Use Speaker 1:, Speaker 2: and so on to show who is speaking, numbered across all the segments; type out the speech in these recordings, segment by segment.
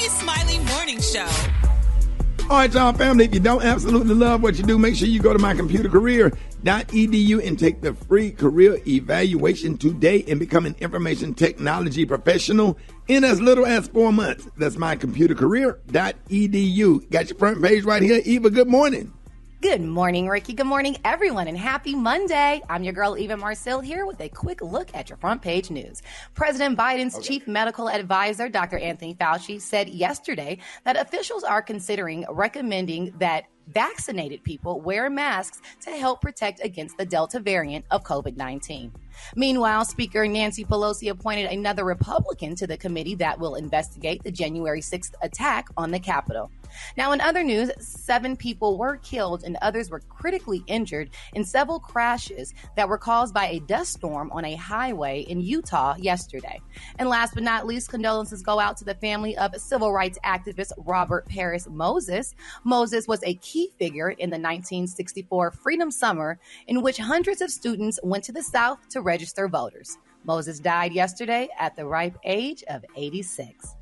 Speaker 1: Rickey Smiley Morning Show.
Speaker 2: All right, y'all, family, if you don't absolutely love what you do, make sure you go to mycomputercareer.edu and take the free career evaluation today and become an information technology professional in as little as 4 months. That's mycomputercareer.edu. Got your front page right here. Eva, good morning.
Speaker 3: Good morning, Ricky. Good morning, everyone, and happy Monday. I'm your girl, Eva Marcille, here with a quick look at your front page news. President Biden's chief medical advisor, Dr. Anthony Fauci, said yesterday that officials are considering recommending that vaccinated people wear masks to help protect against the Delta variant of COVID-19. Meanwhile, Speaker Nancy Pelosi appointed another Republican to the committee that will investigate the January 6th attack on the Capitol. Now, in other news, 7 people were killed and others were critically injured in several crashes that were caused by a dust storm on a highway in Utah yesterday. And last but not least, condolences go out to the family of civil rights activist Robert Paris Moses. Moses was a key figure in the 1964 Freedom Summer, in which hundreds of students went to the South to register voters. Moses died yesterday at the ripe age of 86.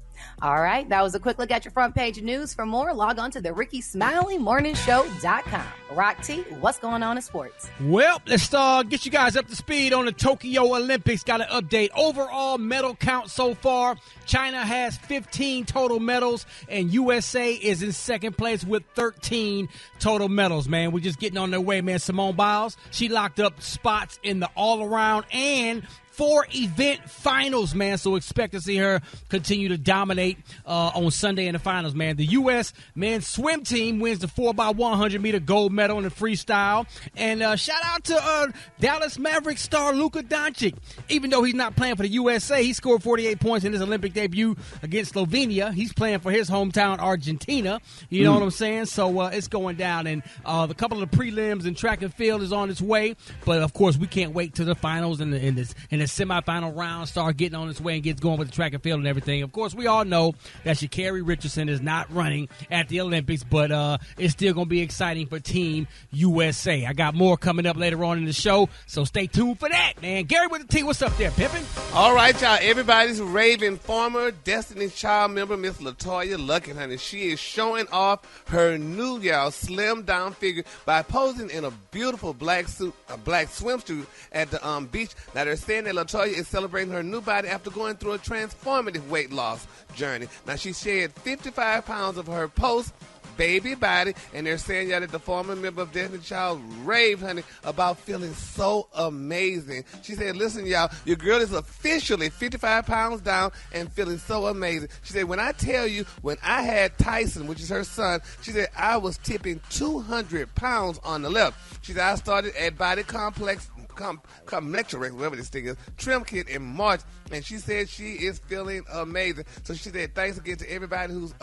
Speaker 3: All right, that was a quick look at your front page news. For more, log on to the RickeySmileyMorningShow.com. Rock T, what's going on in sports?
Speaker 4: Well, let's get you guys up to speed on the Tokyo Olympics. Got an update. Overall medal count so far, China has 15 total medals, and USA is in second place with 13 total medals, man. We're just getting on their way, man. Simone Biles, she locked up spots in the all-around and 4 event finals, man. So expect to see her continue to dominate on Sunday in the finals, man. The U.S. men's swim team wins the 4x100 meter gold medal in the freestyle. And shout out to Dallas Mavericks star Luka Doncic. Even though he's not playing for the USA, he scored 48 points in his Olympic debut against Slovenia. He's playing for his hometown, Argentina. You know what I'm saying? So it's going down. And a couple of the prelims and track and field is on its way. But, of course, we can't wait to the finals and the semifinal round start getting on its way and gets going with the track and field and everything. Of course, we all know that Sha'Carri Richardson is not running at the Olympics, but it's still going to be exciting for Team USA. I got more coming up later on in the show, so stay tuned for that, man. Gary with the T, what's up there, Pippin?
Speaker 5: All right, y'all. Everybody's raving former Destiny's Child member, Miss LaToya Luckett, honey. She is showing off her new, y'all, slimmed down figure by posing in a beautiful black swimsuit at the beach. Now, they're saying that LaToya is celebrating her new body after going through a transformative weight loss journey. Now, she shed 55 pounds of her post-baby body, and they're saying that the former member of Destiny's Child raved, honey, about feeling so amazing. She said, listen, y'all, your girl is officially 55 pounds down and feeling so amazing. She said, when I tell you, when I had Tyson, which is her son, she said, I was tipping 200 pounds on the left. She said, I started at Body Complex whatever this thing is, Trim Kit in March, and she said she is feeling amazing. So she said thanks again to everybody who's,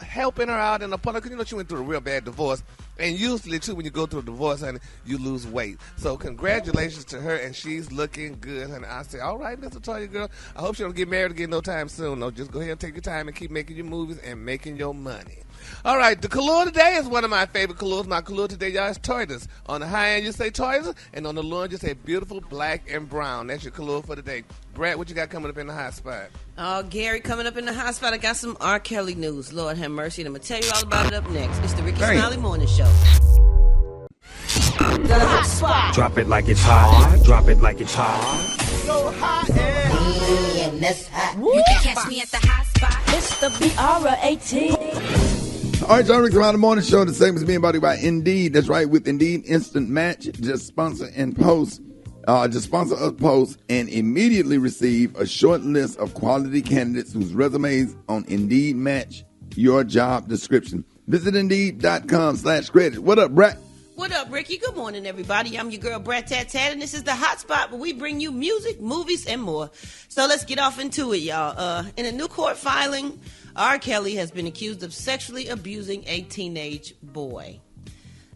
Speaker 5: helping her out in the public, because she went through a real bad divorce, and usually too when you go through a divorce, honey, you lose weight. So congratulations to her, and she's looking good, honey. I say, all right, Miss LaToya, girl, I hope she don't get married again no time soon. No, just go ahead and take your time and keep making your movies and making your money. All right, the color today is one of my favorite colors. My color today, y'all, is tortoise. On the high end, you say tortoise, and on the low end, you say beautiful black and brown. That's your color for today. Brat, what you got coming up in the hot spot?
Speaker 6: Oh, Gary, coming up in the hot spot, I got some R. Kelly news. Lord have mercy. And I'm going to tell you all about it up next. It's the Rickey Smiley Morning Show.
Speaker 7: The hot spot. Drop it like it's hot. Drop it like it's hot.
Speaker 5: So hot and
Speaker 7: that's hot.
Speaker 1: You can catch me at the hot spot.
Speaker 7: It's the BR18.
Speaker 2: All right, y'all, Rickey Smiley Morning Show, the same as being brought by Indeed. That's right, with Indeed Instant Match, just sponsor and post. Just sponsor a post and immediately receive a short list of quality candidates whose resumes on Indeed match your job description. Visit Indeed.com/credit. What up, Brat?
Speaker 6: What up, Ricky? Good morning, everybody. I'm your girl, Brat Tat Tat, and this is the Hot Spot where we bring you music, movies, and more. So let's get off into it, y'all. In a new court filing, R. Kelly has been accused of sexually abusing a teenage boy.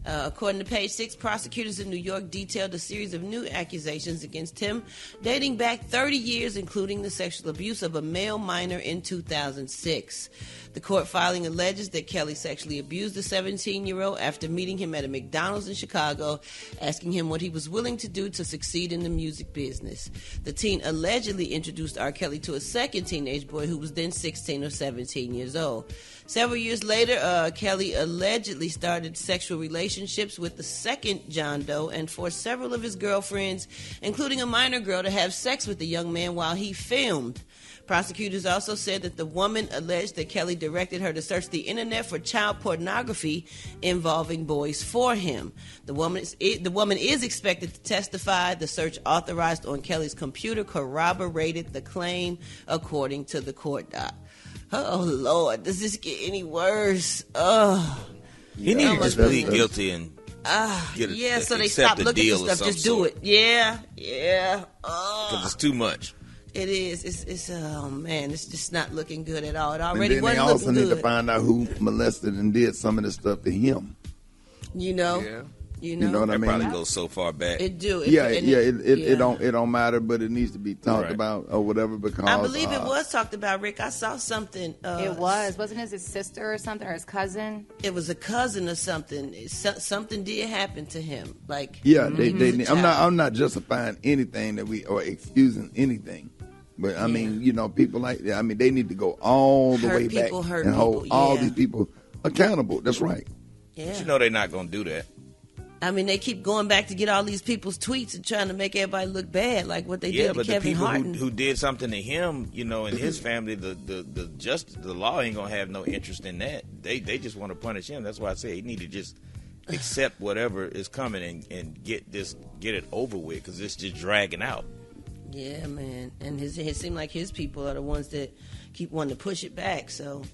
Speaker 6: According to Page 6, prosecutors in New York detailed a series of new accusations against him dating back 30 years, including the sexual abuse of a male minor in 2006. The court filing alleges that Kelly sexually abused the 17-year-old after meeting him at a McDonald's in Chicago, asking him what he was willing to do to succeed in the music business. The teen allegedly introduced R. Kelly to a second teenage boy who was then 16 or 17 years old. Several years later, Kelly allegedly started sexual relationships with the second John Doe and forced several of his girlfriends, including a minor girl, to have sex with the young man while he filmed. Prosecutors also said that the woman alleged that Kelly directed her to search the internet for child pornography involving boys for him. The woman is expected to testify. The search authorized on Kelly's computer corroborated the claim, according to the court doc. Oh, Lord, does this get any worse? Oh.
Speaker 8: He needed to just plead guilty and
Speaker 6: so they stop looking for stuff. Just do it. Yeah.
Speaker 8: Because it's too much.
Speaker 6: It is. It's oh man, it's just not looking good at all. It already
Speaker 2: and then
Speaker 6: wasn't
Speaker 2: they also
Speaker 6: looking
Speaker 2: need
Speaker 6: good.
Speaker 2: to find out who molested and did some of this stuff to him.
Speaker 6: You know.
Speaker 5: Yeah.
Speaker 6: You know
Speaker 2: what I mean?
Speaker 8: Probably goes so far back.
Speaker 6: It do.
Speaker 2: It don't matter, but it needs to be talked about or whatever because
Speaker 6: I believe it was talked about, Rick. I saw something.
Speaker 3: Wasn't it his sister or something, or his cousin?
Speaker 6: It was a cousin or something. Something did happen to him. Like
Speaker 2: they I'm not justifying anything that we or excusing anything. But I mean, people like that. I mean, they need to go all the way back and hold all these people accountable. That's right.
Speaker 6: Yeah.
Speaker 8: But they're not going to do that.
Speaker 6: I mean, they keep going back to get all these people's tweets and trying to make everybody look bad, like what they did to Kevin Hart.
Speaker 8: Yeah, but the people who did something to him, and his family, the law ain't gonna have no interest in that. They just want to punish him. That's why I say he need to just accept whatever is coming and get it over with because it's just dragging out.
Speaker 6: Yeah, man, and it seemed like his people are the ones that keep wanting to push it back. So.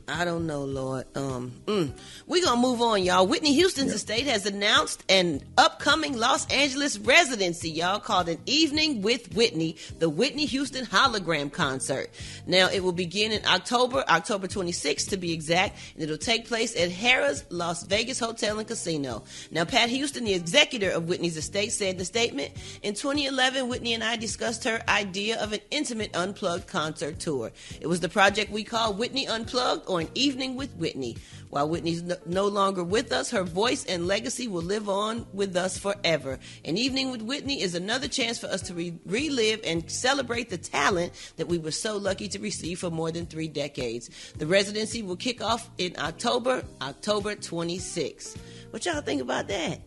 Speaker 6: I don't know, Lord. We're going to move on, y'all. Whitney Houston's estate has announced an upcoming Los Angeles residency, y'all, called An Evening with Whitney, the Whitney Houston Hologram Concert. Now, it will begin in October 26th to be exact, and it'll take place at Harrah's Las Vegas Hotel and Casino. Now, Pat Houston, the executor of Whitney's estate, said in the statement, in 2011, Whitney and I discussed her idea of an intimate unplugged concert tour. It was the project we call Whitney Unplugged or An Evening with Whitney. While Whitney's no longer with us, her voice and legacy will live on with us forever. An Evening with Whitney is another chance for us to relive and celebrate the talent that we were so lucky to receive for more than 3 decades. The residency will kick off in October 26th. What y'all think about that?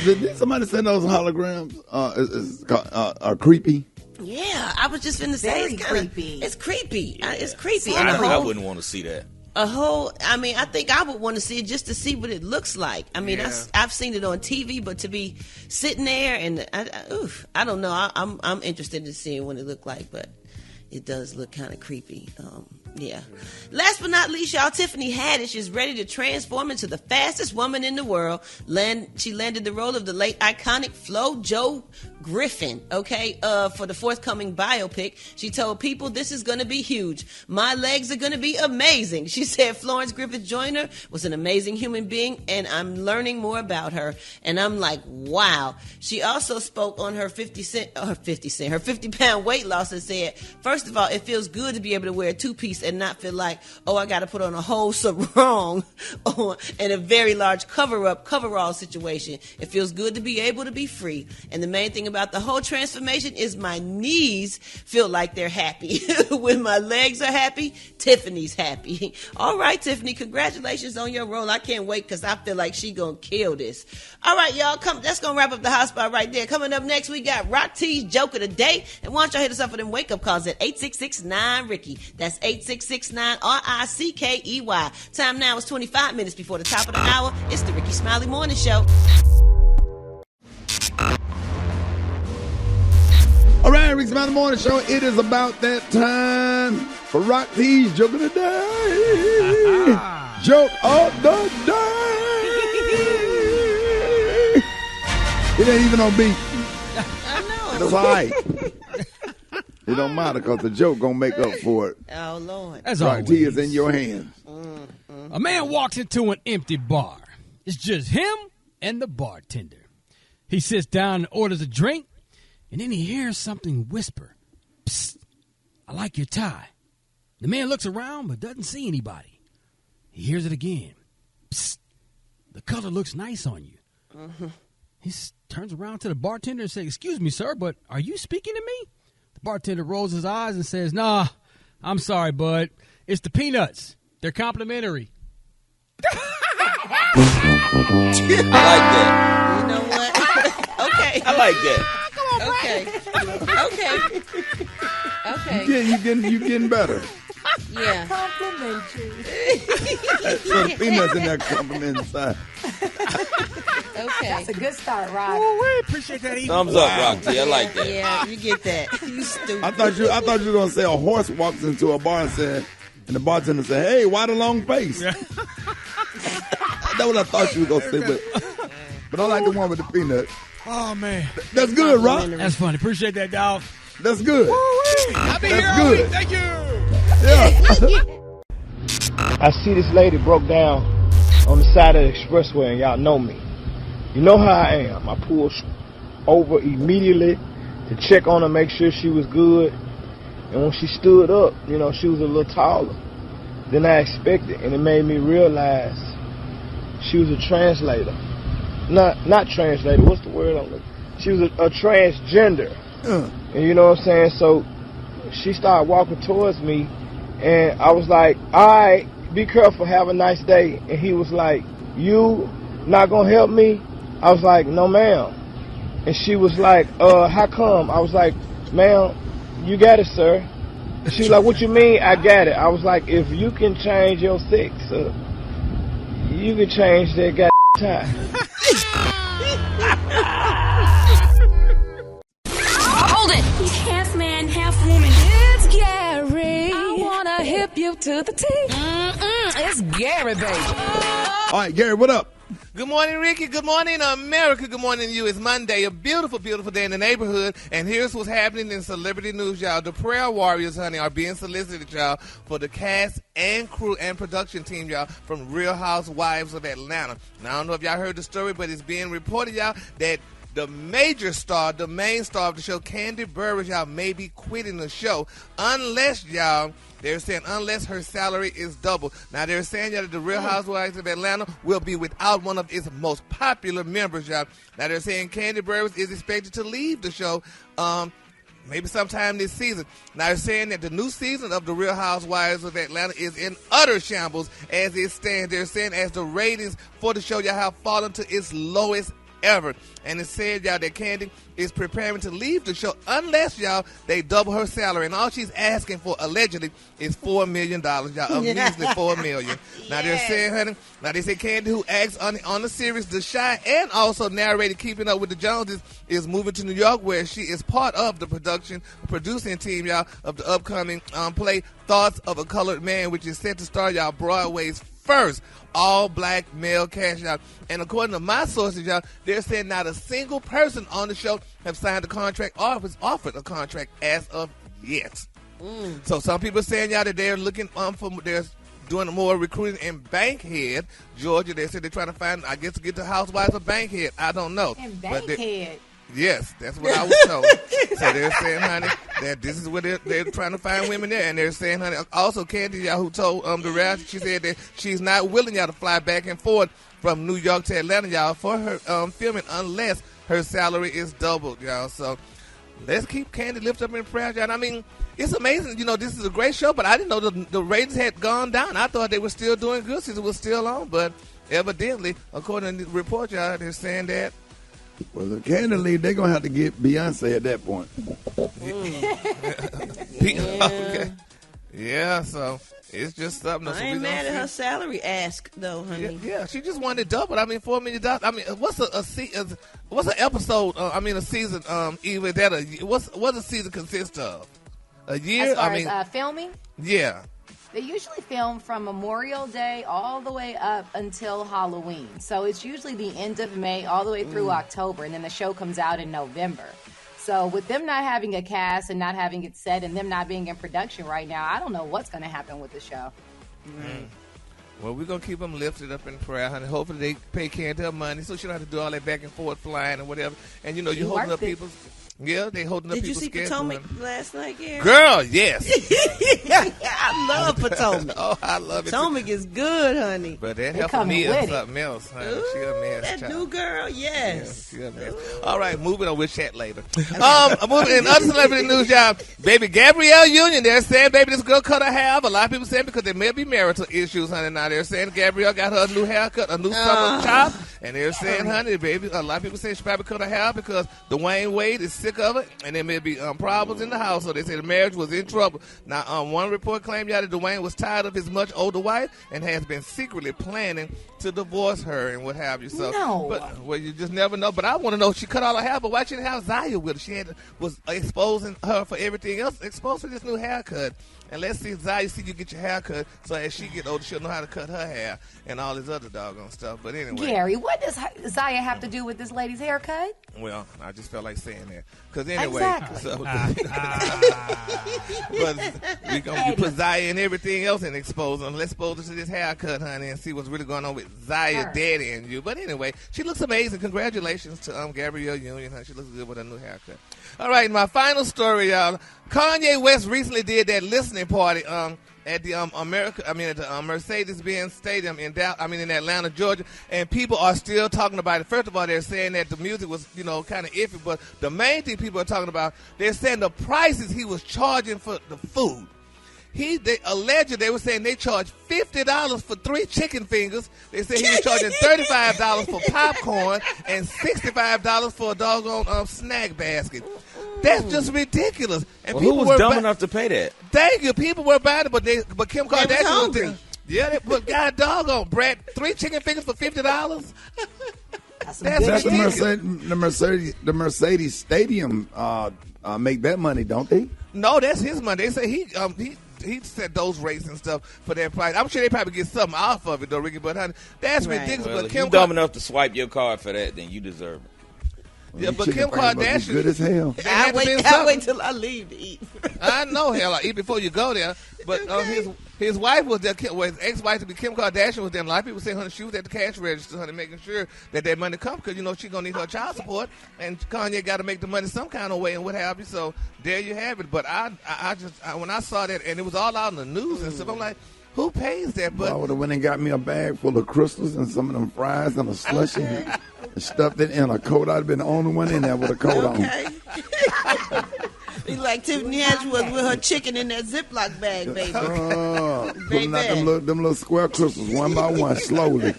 Speaker 2: Did somebody say those holograms are creepy?
Speaker 6: Yeah, I was just finna say it's creepy. It's creepy. It's creepy. And
Speaker 8: I wouldn't want to see that.
Speaker 6: I think I would want to see it just to see what it looks like. I mean, I've seen it on TV, but to be sitting there and I don't know. I'm interested in seeing what it looked like, but it does look kind of creepy. Yeah. Last but not least, y'all, Tiffany Haddish is ready to transform into the fastest woman in the world. She landed the role of the late iconic Flo Jo Griffin, for the forthcoming biopic. She told people, this is going to be huge. My legs are going to be amazing. She said Florence Griffith Joyner was an amazing human being, and I'm learning more about her. And I'm like, wow. She also spoke on her 50-pound weight loss and said, first of all, it feels good to be able to wear a 2-piece and not feel like, I got to put on a whole sarong and a very large coverall situation. It feels good to be able to be free. And the main thing about the whole transformation is my knees feel like they're happy. When my legs are happy, Tiffany's happy. All right, Tiffany, congratulations on your role. I can't wait because I feel like she gonna kill this. All right, y'all, that's gonna wrap up the hot spot right there. Coming up next, we got Rock T's Joke of the Day. And why don't y'all hit us up for them wake-up calls at 866-9-RICKY. That's 866-9-RICKEY. Time now is 25 minutes before the top of the hour. It's the Rickey Smiley Morning Show.
Speaker 2: All right, Rickey Smiley Morning Show. It is about that time for Rock T's Joke of the Day. Joke of the Day. It ain't even on beat.
Speaker 6: I know.
Speaker 2: That's all right. It don't matter because the joke gonna make up for it.
Speaker 6: Oh, Lord.
Speaker 4: As
Speaker 2: Rock
Speaker 4: always.
Speaker 2: T is in your hands.
Speaker 4: A man walks into an empty bar. It's just him and the bartender. He sits down and orders a drink, and then he hears something whisper, "Psst, I like your tie." The man looks around but doesn't see anybody. He hears it again. Psst. The color looks nice on you.
Speaker 6: Mm-hmm.
Speaker 4: He turns around to the bartender and says, "Excuse me, sir, but are you speaking to me?" The bartender rolls his eyes and says, "Nah, I'm sorry, bud. It's the peanuts. They're complimentary."
Speaker 8: I like that.
Speaker 6: You know what? Okay.
Speaker 8: I like that.
Speaker 6: Okay.
Speaker 2: You getting better.
Speaker 6: Yeah.
Speaker 3: Complimentary.
Speaker 2: So the peanuts in that compliment inside.
Speaker 6: Okay.
Speaker 3: That's a good start, Rob.
Speaker 4: Oh, we appreciate that.
Speaker 8: Thumbs up, Roxy. I like that.
Speaker 6: Yeah, you get that. You stupid.
Speaker 2: I thought you were gonna say a horse walks into a bar and the bartender said, "Hey, why the long face?" That's what I thought you were gonna say, but I like the one with the peanut.
Speaker 4: Oh, man.
Speaker 2: That's good, Rob.
Speaker 4: That's funny. Appreciate that, dog.
Speaker 2: That's good.
Speaker 4: I'll be
Speaker 2: That's
Speaker 4: here all
Speaker 2: good.
Speaker 4: week. Thank you.
Speaker 2: Yeah.
Speaker 9: I see this lady broke down on the side of the expressway, and y'all know me. You know how I am. I pulled over immediately to check on her, make sure she was good. And when she stood up, you know, she was a little taller than I expected, and it made me realize she was a translator. Not translator. What's the word I'm looking? She was a transgender. And you know what I'm saying? So she started walking towards me, and I was like, "All right, be careful, have a nice day." And he was like, "You not gonna help me?" I was like, "No, ma'am." And she was like, "How come?" I was like, "Ma'am, you got it, sir." And she was like, "What you mean, I got it?" I was like, "If you can change your sex, you can change that goddamn tie."
Speaker 1: Hold it.
Speaker 10: He's half man, half woman.
Speaker 1: It's Gary. I wanna hip you to the T. It's Gary, baby.
Speaker 2: All right, Gary, what up?
Speaker 5: Good morning, Ricky. Good morning, America. Good morning to you. It's Monday, a beautiful, beautiful day in the neighborhood. And here's what's happening in celebrity news, y'all. The Prayer Warriors, honey, are being solicited, y'all, for the cast and crew and production team, y'all, from Real Housewives of Atlanta. Now, I don't know if y'all heard the story, but it's being reported, y'all, that the major star, the main star of the show, Kandi Burruss, y'all, may be quitting the show unless, y'all, they're saying unless her salary is doubled. Now, they're saying, y'all, that the Real Housewives of Atlanta will be without one of its most popular members, y'all. Now, they're saying Kandi Burruss is expected to leave the show maybe sometime this season. Now, they're saying that the new season of the Real Housewives of Atlanta is in utter shambles as it stands. They're saying as the ratings for the show, y'all, have fallen to its lowest ever. And it said, y'all, that Kandi is preparing to leave the show unless, y'all, they double her salary. And all she's asking for, allegedly, is $4 million, y'all. A measly $4 million. Now, they're saying, honey, now they say Kandi, who acts on the series The Chi and also narrated Keeping Up with the Joneses, is moving to New York, where she is part of the producing team, y'all, of the upcoming play Thoughts of a Colored Man, which is set to star, y'all, Broadway's first all-black male cast, y'all. And according to my sources, y'all, they're saying not a single person on the show have signed a contract or was offered a contract as of yet. So some people are saying, y'all, that they're looking they're doing more recruiting in Bankhead, Georgia. They said they're trying to find, I guess, to get the housewives of Bankhead. I don't know.
Speaker 3: In Bankhead.
Speaker 5: Yes, that's what I was told. So they're saying, honey, that this is where they're trying to find women there. And they're saying, honey, also Kandi, y'all, who told the rest, she said that she's not willing, y'all, to fly back and forth from New York to Atlanta, y'all, for her filming unless her salary is doubled, y'all. So let's keep Kandi lifted up in prayer, y'all. I mean, it's amazing. You know, this is a great show, but I didn't know the ratings had gone down. I thought they were still doing good since it was still on. But evidently, according to the report, y'all, they're saying that.
Speaker 2: Well, if Kandi leave, they're going to have to get Beyonce at that point.
Speaker 5: Okay. Yeah, so it's just something.
Speaker 6: I ain't mad at her salary ask, though, honey.
Speaker 5: Yeah, she just wanted double. I mean, $4 million. I mean, what's an episode? A season. Even that. What a season consist of? A year.
Speaker 3: As far as filming.
Speaker 5: Yeah.
Speaker 3: They usually film from Memorial Day all the way up until Halloween. So it's usually the end of May all the way through October, and then the show comes out in November. So with them not having a cast and not having it set and them not being in production right now, I don't know what's going to happen with the show.
Speaker 5: Well, we're going to keep them lifted up in prayer, honey. Hopefully they pay Kandi her money so she don't have to do all that back and forth flying and whatever. And, you know, you're hoping up people's... Yeah, they holding up
Speaker 6: Did you
Speaker 5: people's
Speaker 6: see
Speaker 5: schedule.
Speaker 6: Potomac last night, Gary?
Speaker 5: Girl, yes.
Speaker 6: I love Potomac.
Speaker 5: Oh, I love it.
Speaker 6: Potomac is good, honey.
Speaker 5: But that helped me is something else, honey.
Speaker 6: Ooh,
Speaker 5: she a mess,
Speaker 6: that
Speaker 5: child.
Speaker 6: new girl, yes.
Speaker 5: Yeah, she a mess. All right, moving on. We'll chat later. Moving in other celebrity news, y'all. Baby Gabrielle Union, they're saying, baby, this girl cut her hair off. A lot of people saying because there may be marital issues, honey. Now they're saying Gabrielle got her a new haircut, a new summer chop. And they're saying, honey, baby, a lot of people say she probably cut her hair off because Dwayne Wade is sick of it. And there may be problems in the house. So they say the marriage was in trouble. Now, one report claimed that Dwayne was tired of his much older wife and has been secretly planning to divorce her and what have you. So, well, you just never know. But I want to know, she cut all her hair, but why she didn't have Zaya with her? She was exposing her for everything else, exposed for this new haircut. And let's see, Zaya, see you get your hair cut, so as she get older, she'll know how to cut her hair and all this other doggone stuff. But anyway.
Speaker 3: Gary, what does Zaya have to do with this lady's haircut?
Speaker 5: Well, I just felt like saying that. Because anyway.
Speaker 3: Exactly.
Speaker 5: So, but we're going to put Zaya and everything else and expose them. Let's expose her to this haircut, honey, and see what's really going on with Zaya's daddy and you. But anyway, she looks amazing. Congratulations to Gabrielle Union. Huh? She looks good with a new haircut. All right, my final story, y'all. Kanye West recently did that listening party at the Mercedes-Benz Stadium in Atlanta, Georgia, and people are still talking about it. First of all, they're saying that the music was, kind of iffy, but the main thing people are talking about, they're saying the prices he was charging for the food. They were saying they charged $50 for 3 chicken fingers. They said he was charging $35 for popcorn and $65 for a doggone snack basket. That's just ridiculous. And
Speaker 8: who was dumb enough to pay that?
Speaker 5: Thank you. People were buying it, but Kim Kardashian was there. Yeah, but God doggone, Brat, 3 chicken fingers for $50. That's
Speaker 2: the Mercedes Stadium make that money, don't they?
Speaker 5: No, that's his money. They say he set those rates and stuff for that price. I'm sure they probably get something off of it, though, Ricky. But honey, that's ridiculous.
Speaker 8: Well,
Speaker 5: but
Speaker 8: if you're dumb enough to swipe your card for that, then you deserve it.
Speaker 2: Well,
Speaker 5: yeah, but Kim Kardashian
Speaker 2: good as hell.
Speaker 6: I wait till I leave to eat.
Speaker 5: I know, hell, I eat before you go there. But his wife was there. His ex-wife to be Kim Kardashian was there. A lot of people say, honey, she was at the cash register, honey, making sure that money comes because she's gonna need her child support, and Kanye got to make the money some kind of way and what have you. So there you have it. But I when I saw that and it was all out in the news and stuff, I'm like, who pays that? But
Speaker 2: I would have went and got me a bag full of crystals and some of them fries and a slushie and stuffed it in a coat. I'd have been the only one in there with a coat on.
Speaker 6: Be like Tiffany Haddish was with her chicken in that Ziploc bag, baby.
Speaker 2: Pulling out them little square crystals one by one, slowly.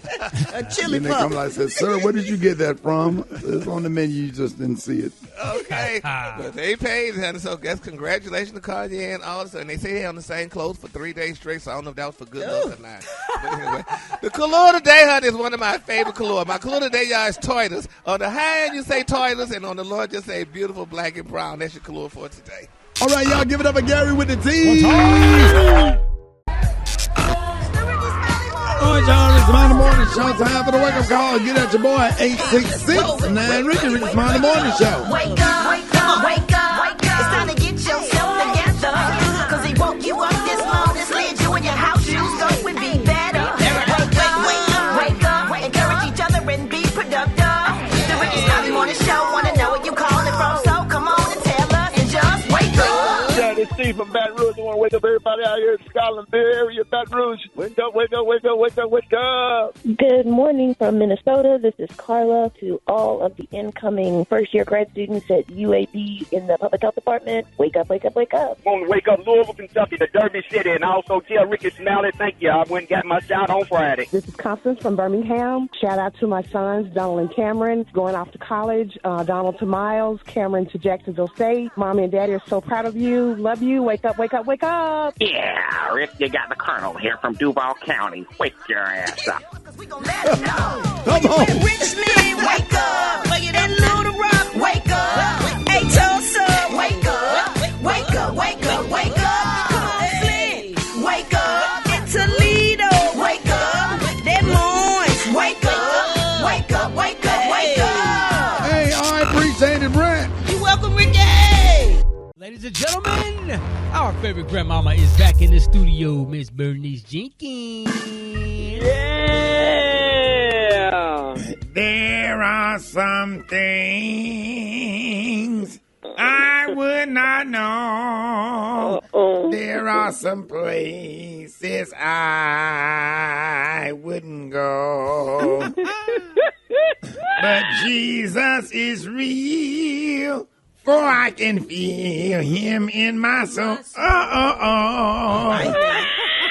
Speaker 6: A chili
Speaker 2: then they
Speaker 6: puff.
Speaker 2: come like, said, sir, where did you get that from? It's on the menu, you just didn't see it.
Speaker 5: Okay. But they paid, honey, so that's congratulations to Kanye and all this. And they say they on the same clothes for 3 days straight, so I don't know if that was for good luck or not. But anyway, the color today, honey, is one of my favorite color. My color today, y'all, is Toilers. On the high end, you say Toilers, and on the low, just say beautiful black and brown. That's your color for today.
Speaker 2: All right, y'all, give it up for Gary with the T. All right, y'all, it's my morning show. Time for the wake-up call. Get at your boy, 866-9 Ricky Smiley Morning Show.
Speaker 11: Wake up, wake up, wake up, wake up. It's time to get yourself together. Cause he woke you up this morning, slid you in your house shoes, so it be better. Wake up, wake up, encourage each other and be productive. The Ricky Smiley Morning Show, wanna know where you calling from, so come on and tell us and just wake up.
Speaker 12: Yeah, this Steve from Baton Rouge. I want to wake up everybody out here in Scotland Bay area, Baton Rouge. Wake up, wake up, wake up, wake up, wake up.
Speaker 13: Good morning from Minnesota. This is Carla. To all of the incoming first-year grad students at UAB in the public health department, wake up, wake up, wake up.
Speaker 12: I want to wake up Louisville, Kentucky, the Derby City, and also tell Rickey Smiley, thank you. I went and got my shot on Friday.
Speaker 14: This is Constance from Birmingham. Shout out to my sons, Donald and Cameron, going off to college. Donald to Miles, Cameron to Jacksonville State. Mommy and Daddy are so proud of you. Love you. Wake up, wake up, wake up.
Speaker 15: Yeah, Rick, you got the Colonel here from Duval County. Wake your ass up.
Speaker 2: Come on.
Speaker 11: Richmond, wake up. And Little Rock, wake up. Hey, Tulsa, wake up. Wake up, wake up, wake up. Come on, Flint, wake up. In Toledo, wake up. Des Moines, wake up. Wake up, wake up, wake up.
Speaker 2: Hey, I appreciate it, Brat.
Speaker 6: You welcome, Ricky.
Speaker 4: Ladies and gentlemen, our favorite grandmama is back in the studio, Miss Bernice Jenkins.
Speaker 12: Yeah.
Speaker 2: There are some things and I know there are some places I wouldn't go. But Jesus is real, for I can feel him in my soul.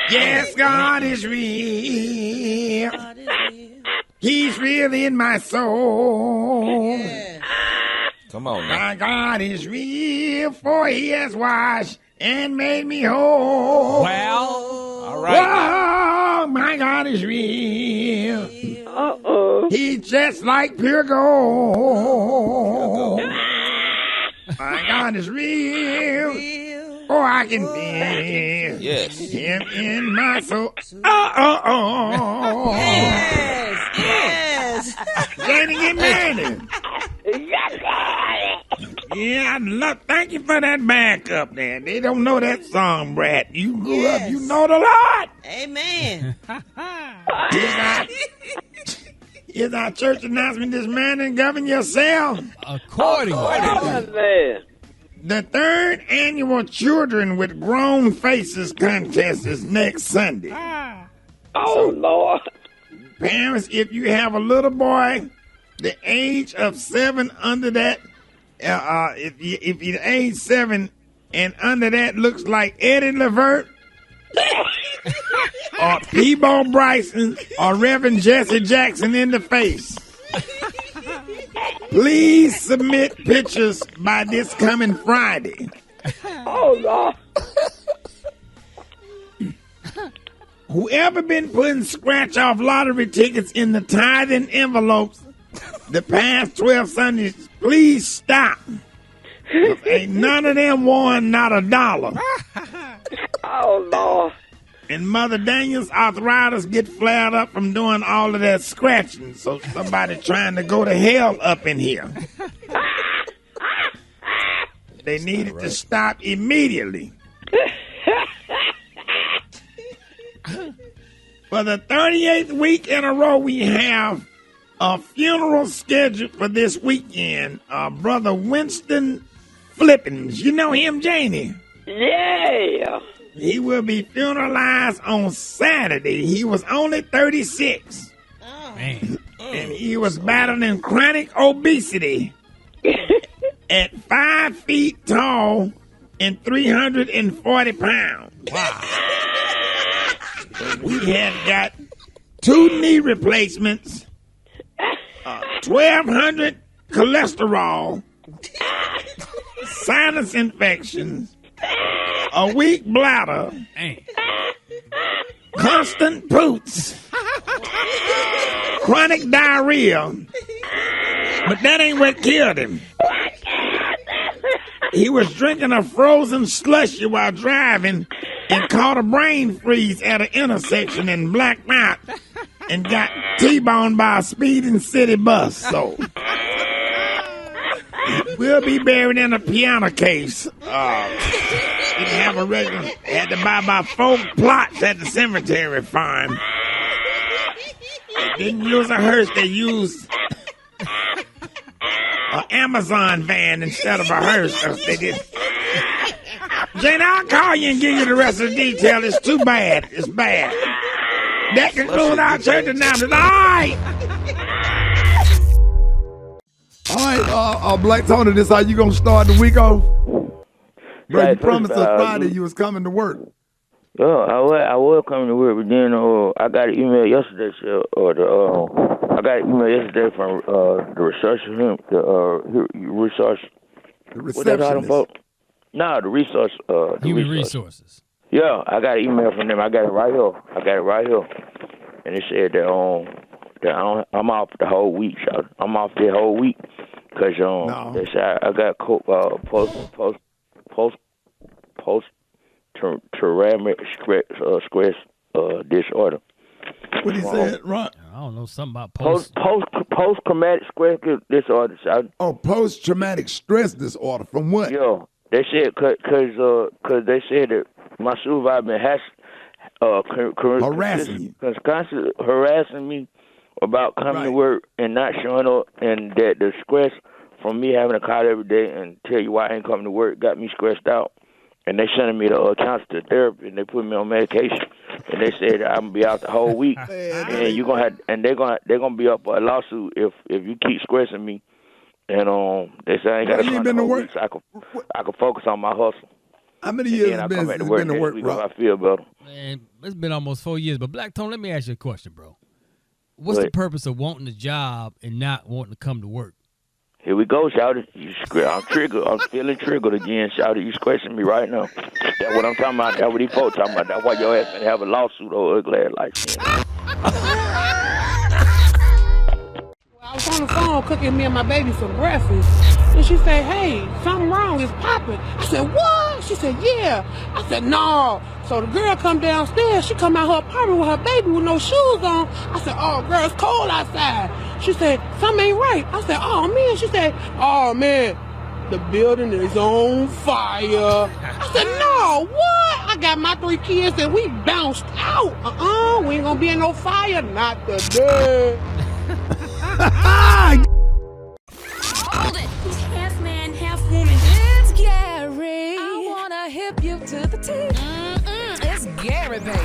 Speaker 2: Yes, God is real. He's real in my soul.
Speaker 8: Come on now.
Speaker 2: My God is real, for he has washed and made me whole.
Speaker 4: Well,
Speaker 8: all right.
Speaker 2: Oh, my God is real. He's just like pure gold. My God is real. Oh, I can feel him in my soul.
Speaker 6: Yes.
Speaker 2: Jannie, get married. Yeah, thank you for that backup there. They don't know that song, Brat. You grew up, you know the Lord.
Speaker 6: Amen.
Speaker 2: Here's our church announcement this morning. Govern yourself.
Speaker 4: Accordingly.
Speaker 2: The third annual Children with Grown Faces contest is next Sunday.
Speaker 12: Oh, Lord.
Speaker 2: Parents, if you have a little boy, the age of 7 under that, if you're age 7 and under that looks like Eddie Levert, or Peebo Bryson, or Reverend Jesse Jackson in the face, please submit pictures by this coming Friday.
Speaker 12: Oh, Lord.
Speaker 2: Whoever been putting scratch-off lottery tickets in the tithing envelopes the past 12 Sundays, please stop. Ain't none of them won not $1.
Speaker 12: Oh, Lord.
Speaker 2: And Mother Daniel's arthritis get flared up from doing all of that scratching, so somebody trying to go to hell up in here. They needed to stop immediately. For the 38th week in a row, we have a funeral scheduled for this weekend. Brother Winston Flippins. You know him, Jannie?
Speaker 12: Yeah.
Speaker 2: He will be funeralized on Saturday. He was only 36.
Speaker 4: Man.
Speaker 2: And he was battling chronic obesity at 5 feet tall and 340 pounds. Wow. We had got 2 knee replacements, 1,200 cholesterol, sinus infections, a weak bladder, constant poots, chronic diarrhea, but that ain't what killed him. He was drinking a frozen slushy while driving and caught a brain freeze at an intersection and blacked out and got T-boned by a speeding city bus. So we'll be buried in a piano case. Didn't have a regular. Had to buy about 4 plots at the cemetery farm. They didn't use a hearse. They used an Amazon van instead of a hearse. They did. Jane, I'll call you and give you the rest of the detail. It's too bad. It's bad. That concludes our church announcement. All right. All right, Black Tony, this how you gonna start the week off? Bro, you promised us Friday you was coming to work.
Speaker 16: Yeah, I was coming to work, but then I got an email yesterday, I got an email yesterday from the researcher, the receptionist. No, the resource.
Speaker 4: Human resources.
Speaker 16: Yeah, I got an email from them. I got it right here. And it said that I'm off the whole week. So I'm off the whole week because they said I got post-traumatic stress disorder.
Speaker 2: What he said, Ron?
Speaker 4: I don't know something about
Speaker 16: post-traumatic stress disorder.
Speaker 2: Oh, post-traumatic stress disorder. From what?
Speaker 16: Yeah. They said because they said that my supervisor been harassing me about coming to work and not showing up, and that the stress from me having a car every day and tell you why I ain't coming to work got me stressed out. And they sending me to counselor therapy, and they put me on medication. And they said I'm gonna be out the whole week, and you gonna have, and they're gonna be up for a lawsuit if you keep stressing me. And they say I ain't gotta come to work, so I can focus on my hustle.
Speaker 2: How many years has been to work next week?
Speaker 16: I feel better.
Speaker 4: Man, it's been almost 4 years. But Black Tone, let me ask you a question, bro. What's the purpose of wanting a job and not wanting to come to work?
Speaker 16: Here we go, Shouty. I'm triggered. I'm feeling triggered again, Shouty. You scratching me right now. That's what I'm talking about. That's what these folks talking about. That's why your ass finna have a lawsuit or ugly ass like that.
Speaker 17: I was on the phone cooking me and my baby some breakfast, and she said, "Hey, something wrong, it's popping." I said, "What?" She said, "Yeah." I said, "No." So the girl come downstairs, she come out her apartment with her baby with no shoes on. I said, "Oh, girl, it's cold outside." She said, "Something ain't right." I said, "Oh, man." She said, "Oh, man, the building is on fire." I said, "No, what?" I got my 3 kids and we bounced out. We ain't gonna be in no fire, not today.
Speaker 10: Hold it! He's half man, half woman.
Speaker 1: It's Gary. I wanna hip you to the T. It's Gary, baby.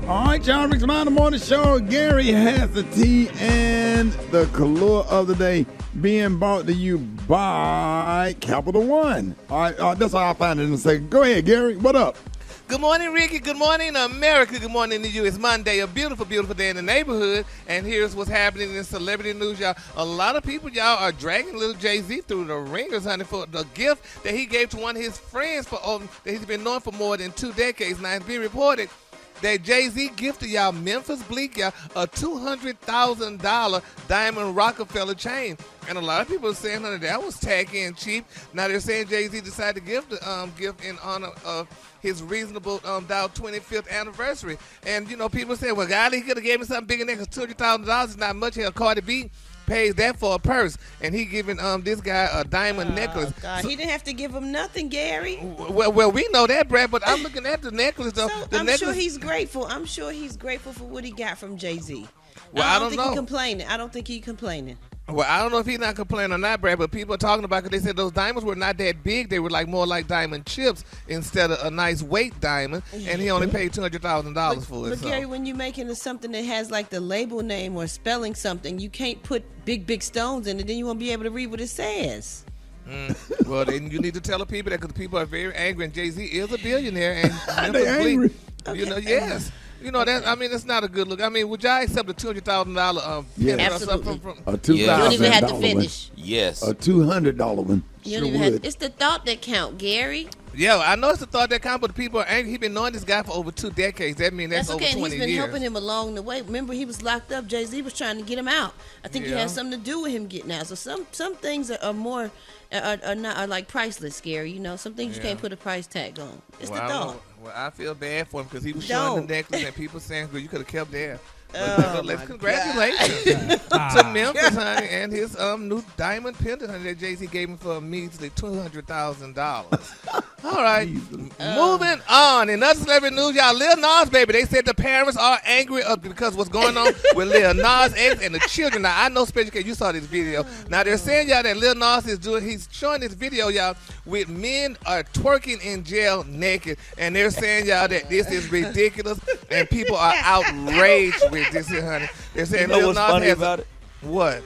Speaker 2: All right, y'all. Rickey Smiley Morning Show. Gary has the tea and the color of the day being brought to you by Capital One. All right, that's all I'll find it in a second. Go ahead, Gary. What up?
Speaker 5: Good morning, Ricky. Good morning, America. Good morning to you. It's Monday, a beautiful, beautiful day in the neighborhood. And here's what's happening in celebrity news, y'all. A lot of people, y'all, are dragging little Jay-Z through the ringers, honey, for the gift that he gave to one of his friends that he's been known for more than 2 decades. Now, it's being reported that Jay-Z gifted y'all Memphis Bleak, y'all, a $200,000 diamond Rockefeller chain. And a lot of people are saying, honey, that was tacky and cheap. Now they're saying Jay-Z decided to give the gift in honor of his reasonable doubt 25th anniversary. And, you know, people say, well, God, he could have gave me something bigger than that because $200,000 is not much. Hell, Cardi B pays that for a purse, and he giving this guy a diamond necklace.
Speaker 6: God, so, he didn't have to give him nothing, Gary.
Speaker 5: Well, we know that, Brad, but I'm looking at the necklace, though.
Speaker 6: So
Speaker 5: I'm
Speaker 6: sure he's grateful. I'm sure he's grateful for what he got from Jay-Z.
Speaker 5: Well,
Speaker 6: I don't think he's complaining. I don't think he's complaining.
Speaker 5: Well, I don't know if he's not complaining or not, Brad, but people are talking about it because they said those diamonds were not that big. They were more like diamond chips instead of a nice weight diamond, and he only paid $200,000 for it.
Speaker 6: But Gary, when you're making something that has like the label name or spelling something, you can't put big stones in it. Then you won't be able to read what it says.
Speaker 5: Well, then you need to tell the people that because people are very angry, and Jay-Z is a billionaire, and
Speaker 2: they angry.
Speaker 5: You know, yes. You know, that, I mean, it's not a good look. I mean, would y'all accept a $200,000
Speaker 2: yes.
Speaker 5: or something from
Speaker 2: a $2,000?
Speaker 6: You don't even have to finish.
Speaker 8: Yes.
Speaker 2: A $200 one.
Speaker 6: You don't even have, it's the thought that count, Gary.
Speaker 5: Yeah, I know it's the thought that counts, but the people are angry. He's been knowing this guy for over 2 decades. That means that's over 20 years.
Speaker 6: He's been helping him along the way. Remember, he was locked up. Jay-Z was trying to get him out. I think it has something to do with him getting out. So some things are more are like priceless, Gary. You know, some things you can't put a price tag on. It's the thought.
Speaker 5: Well, I feel bad for him because he was showing the necklace and people saying, well, you could have kept that. Let's congratulations to Memphis, honey, and his new diamond pendant, honey, that Jay-Z gave him for a measly $200,000. All right, moving on. In other celebrity news, y'all, Lil Nas, baby, they said the parents are angry because what's going on with Lil Nas X and the children. Now, I know, special case, you saw this video. Now, they're saying, y'all, that Lil Nas he's showing this video, y'all, with men are twerking in jail naked, and they're saying, y'all, that this is ridiculous, and people are outraged with this here, honey. They're saying,
Speaker 8: you know what's funny about it?
Speaker 5: What?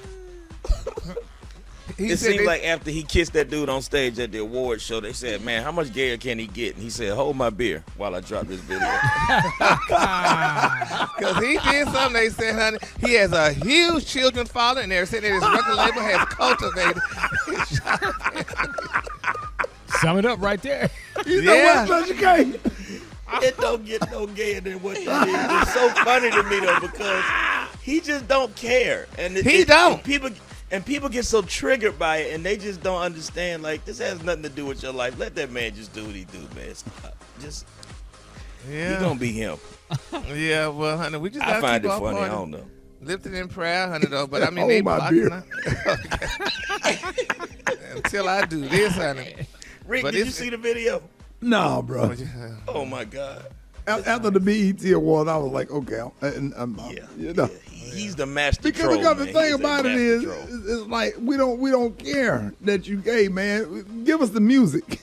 Speaker 8: It seemed like after he kissed that dude on stage at the award show, they said, man, how much gayer can he get? And he said, hold my beer while I drop this video.
Speaker 5: Because he did something, they said, honey. He has a huge children following, and they're saying that his record label has cultivated.
Speaker 4: Sum it up right there.
Speaker 2: You know what, Special K?
Speaker 8: It don't get no gayer than what that is. It's so funny to me, though, because he just don't care. And
Speaker 5: he don't.
Speaker 8: And people get so triggered by it, and they just don't understand, like, this has nothing to do with your life. Let that man just do what he do, man. He gonna be him.
Speaker 5: Yeah, well, honey, we just
Speaker 8: I find
Speaker 5: keep
Speaker 8: it funny.
Speaker 5: I
Speaker 8: don't know.
Speaker 5: Lifted in prayer, honey, though. But I mean, they
Speaker 2: beer.
Speaker 5: Until I do this, honey.
Speaker 8: Rick, did you see the video?
Speaker 2: No, bro.
Speaker 8: Oh, my God.
Speaker 2: After the BET Award, I was like, okay, you know.
Speaker 8: He's the master
Speaker 2: because
Speaker 8: troll,
Speaker 2: the
Speaker 8: man.
Speaker 2: thing about it is, it's like we don't care that you gay, man. Give us the music.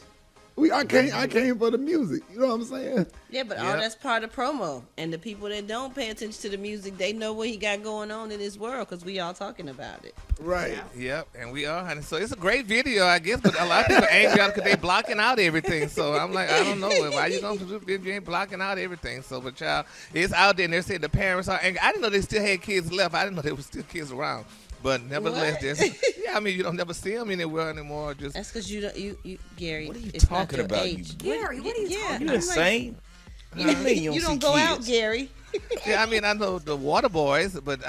Speaker 2: I came for the music. You know what I'm saying?
Speaker 6: Yeah, but all that's part of promo. And the people that don't pay attention to the music, they know what he got going on in his world because we all talking about it.
Speaker 2: Right.
Speaker 5: Yep, and we are, honey. So it's a great video, I guess, but a lot of people are angry out because they blocking out everything. So I'm like, I don't know. Why you going to do if you ain't blocking out everything? So, but child, it's out there, and they're saying the parents are angry. I didn't know they still had kids left. I didn't know there was still kids around. But nevertheless, you don't never see them anywhere anymore. Just
Speaker 6: that's because you, Gary.
Speaker 8: What are you talking about?
Speaker 6: Gary, what are you talking about?
Speaker 8: You insane?
Speaker 6: You don't go out, Gary.
Speaker 5: Yeah, I mean, I know the water boys, but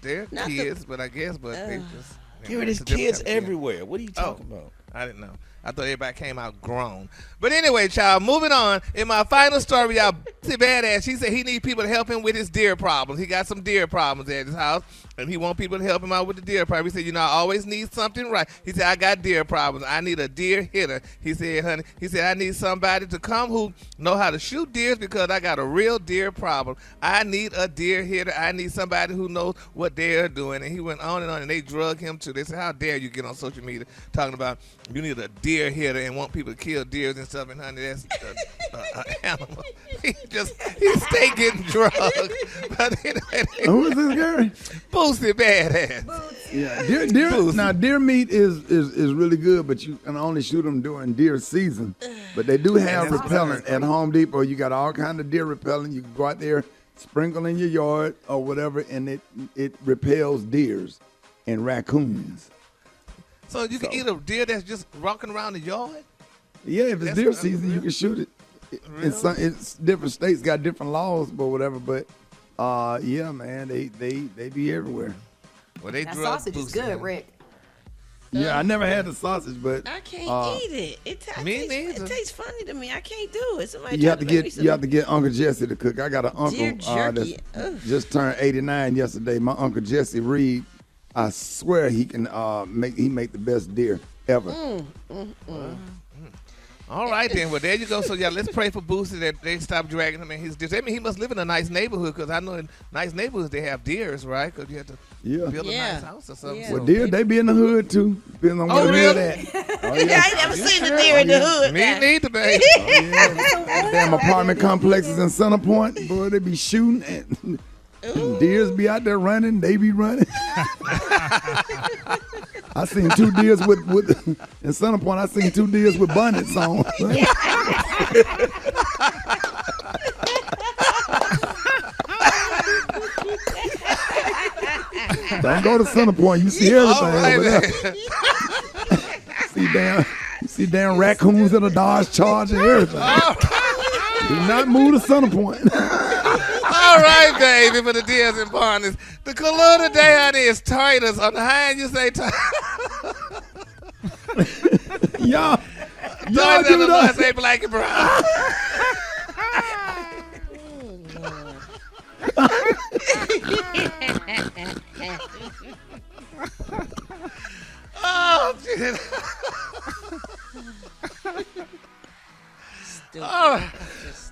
Speaker 5: they're kids. But I guess, they just.
Speaker 8: Here it is, kids everywhere. What are you talking about?
Speaker 5: I didn't know. I thought everybody came out grown. But anyway, child, moving on. In my final story, y'all, badass, she said he need people to help him with his deer problems. He got some deer problems at his house, and he want people to help him out with the deer problem. He said, I always need something right. He said, I got deer problems. I need a deer hitter. He said, honey, I need somebody to come who know how to shoot deers because I got a real deer problem. I need a deer hitter. I need somebody who knows what they're doing. And he went on, and they drug him too. They said, how dare you get on social media talking about you need a deer hitter and want people to kill deers and stuff, and honey, that's an animal. He stay getting drugged. But anyway,
Speaker 2: who is this, Gary?
Speaker 5: Boosie Badass.
Speaker 2: Yeah, deer meat is really good, but you can only shoot them during deer season. But they do have repellent at Home Depot. You got all kind of deer repellent. You can go out there, sprinkle in your yard or whatever, and it repels deers and raccoons.
Speaker 5: So you can eat a deer that's just walking around the yard?
Speaker 2: Yeah, if it's deer season, you can shoot it.
Speaker 5: Really?
Speaker 2: It's different states got different laws, but whatever. But yeah, man, they be everywhere.
Speaker 5: Well, that
Speaker 3: sausage is good, Rick.
Speaker 2: Yeah, I never had the sausage, but
Speaker 6: I can't eat it. It tastes funny to me. I can't do it. Somebody
Speaker 2: you have to get Uncle Jesse to cook. I got an uncle
Speaker 6: that
Speaker 2: just turned 89 yesterday. My Uncle Jesse Reed. I swear he can make the best deer ever.
Speaker 5: All right then. Well, there you go. So yeah, let's pray for Boosie that they stop dragging him in his deer. I mean, he must live in a nice neighborhood because I know in nice neighborhoods they have deers, right? Because you have to build a nice house or something.
Speaker 2: Yeah. Well, deer they be in the hood too. Depending on where the hood at.
Speaker 6: I ain't never seen a deer in the hood.
Speaker 5: Me neither, baby.
Speaker 2: Damn apartment complexes in Center Point, boy, they be shooting and. Deers be out there running, they be running. I seen 2 deers with in Center Point. I seen 2 deers with bonnets on. Don't go to Center Point. You see everything over there. See damn raccoons in a Dodge Charger and everything. Do not move to Center Point.
Speaker 5: All right, baby, for the deers and bonnets. The color today, honey, is Titus. On the high end, you say Titus.
Speaker 2: Y'all
Speaker 5: Titus on the low, say black and brown. Oh, shit.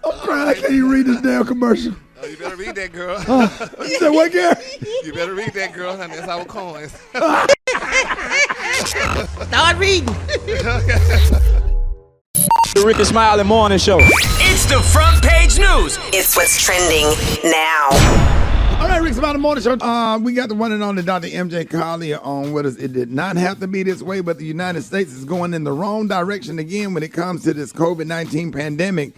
Speaker 2: I'm crying. I can't even read this damn commercial.
Speaker 5: Oh, you better read that, girl.
Speaker 2: You said what, Gary?
Speaker 5: You better read that, girl, honey. That's our coins.
Speaker 6: Start reading.
Speaker 18: The Rickey Smiley Morning Show.
Speaker 19: It's the front page news.
Speaker 20: It's what's trending now.
Speaker 2: All right, Rickey Smiley Morning Show. We got the one and only Dr. MJ Collier on with us. It did not have to be this way, but the United States is going in the wrong direction again when it comes to this COVID-19 pandemic.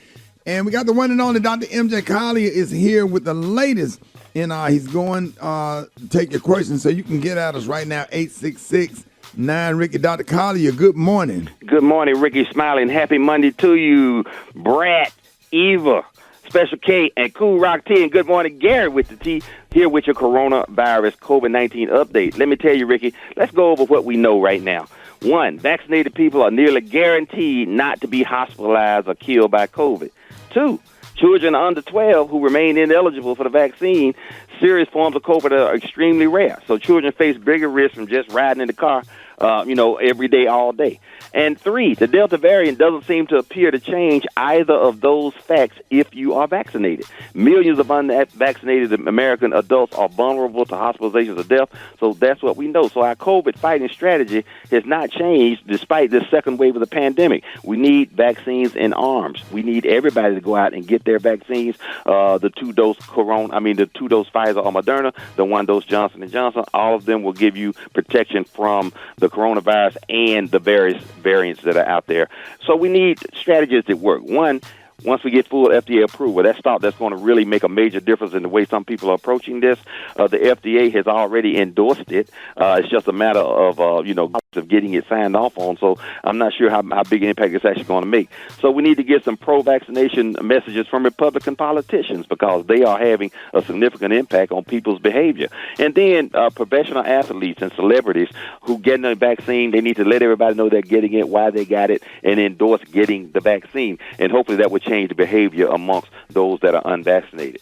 Speaker 2: And we got the one and only Dr. MJ Collier is here with the latest. And he's going to take your questions, so you can get at us right now, 866-9-RICKY. Dr. Collier, good morning.
Speaker 15: Good morning, Rickey Smiley, and happy Monday to you. Brat, Eva, Special K, and Cool Rock T, and good morning, Gary with the T, here with your coronavirus COVID-19 update. Let me tell you, Ricky, let's go over what we know right now. 1, vaccinated people are nearly guaranteed not to be hospitalized or killed by COVID. 2, children under 12 who remain ineligible for the vaccine, serious forms of COVID are extremely rare. So children face bigger risk from just riding in the car every day, all day. And 3, the Delta variant doesn't seem to appear to change either of those facts if you are vaccinated. Millions of unvaccinated American adults are vulnerable to hospitalizations or death, so that's what we know. So our COVID fighting strategy has not changed despite this second wave of the pandemic. We need vaccines in arms. We need everybody to go out and get their vaccines, the 2-dose the 2-dose Pfizer or Moderna, the 1-dose Johnson & Johnson. All of them will give you protection from the coronavirus and the various variants that are out there. So we need strategies that work. One, once we get full FDA approval, that's going to really make a major difference in the way some people are approaching this. The FDA has already endorsed it. It's just a matter of getting it signed off on. So I'm not sure how big an impact it's actually going to make. So we need to get some pro-vaccination messages from Republican politicians because they are having a significant impact on people's behavior. And then professional athletes and celebrities who get the vaccine, they need to let everybody know they're getting it, why they got it, and endorse getting the vaccine. And hopefully that would change the behavior amongst those that are unvaccinated.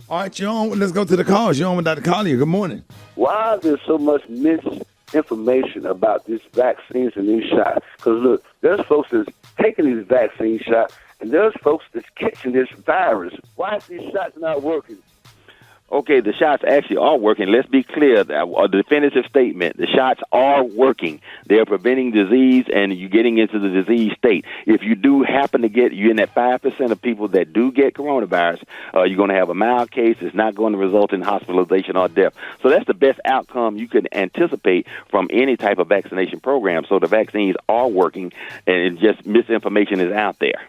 Speaker 2: All right, let's go to the calls. You're on with Dr. Collier. Good morning.
Speaker 21: Why is there so much misinformation about these vaccines and these shots? Because, look, there's folks that's taking these vaccine shots, and there's folks that's catching this virus. Why is these shots not working?
Speaker 15: Okay, the shots actually are working. Let's be clear. A definitive statement. The shots are working. They're preventing disease, and you're getting into the disease state. If you do happen to you're in that 5% of people that do get coronavirus, you're going to have a mild case. It's not going to result in hospitalization or death. So that's the best outcome you can anticipate from any type of vaccination program. So the vaccines are working, and just misinformation is out there.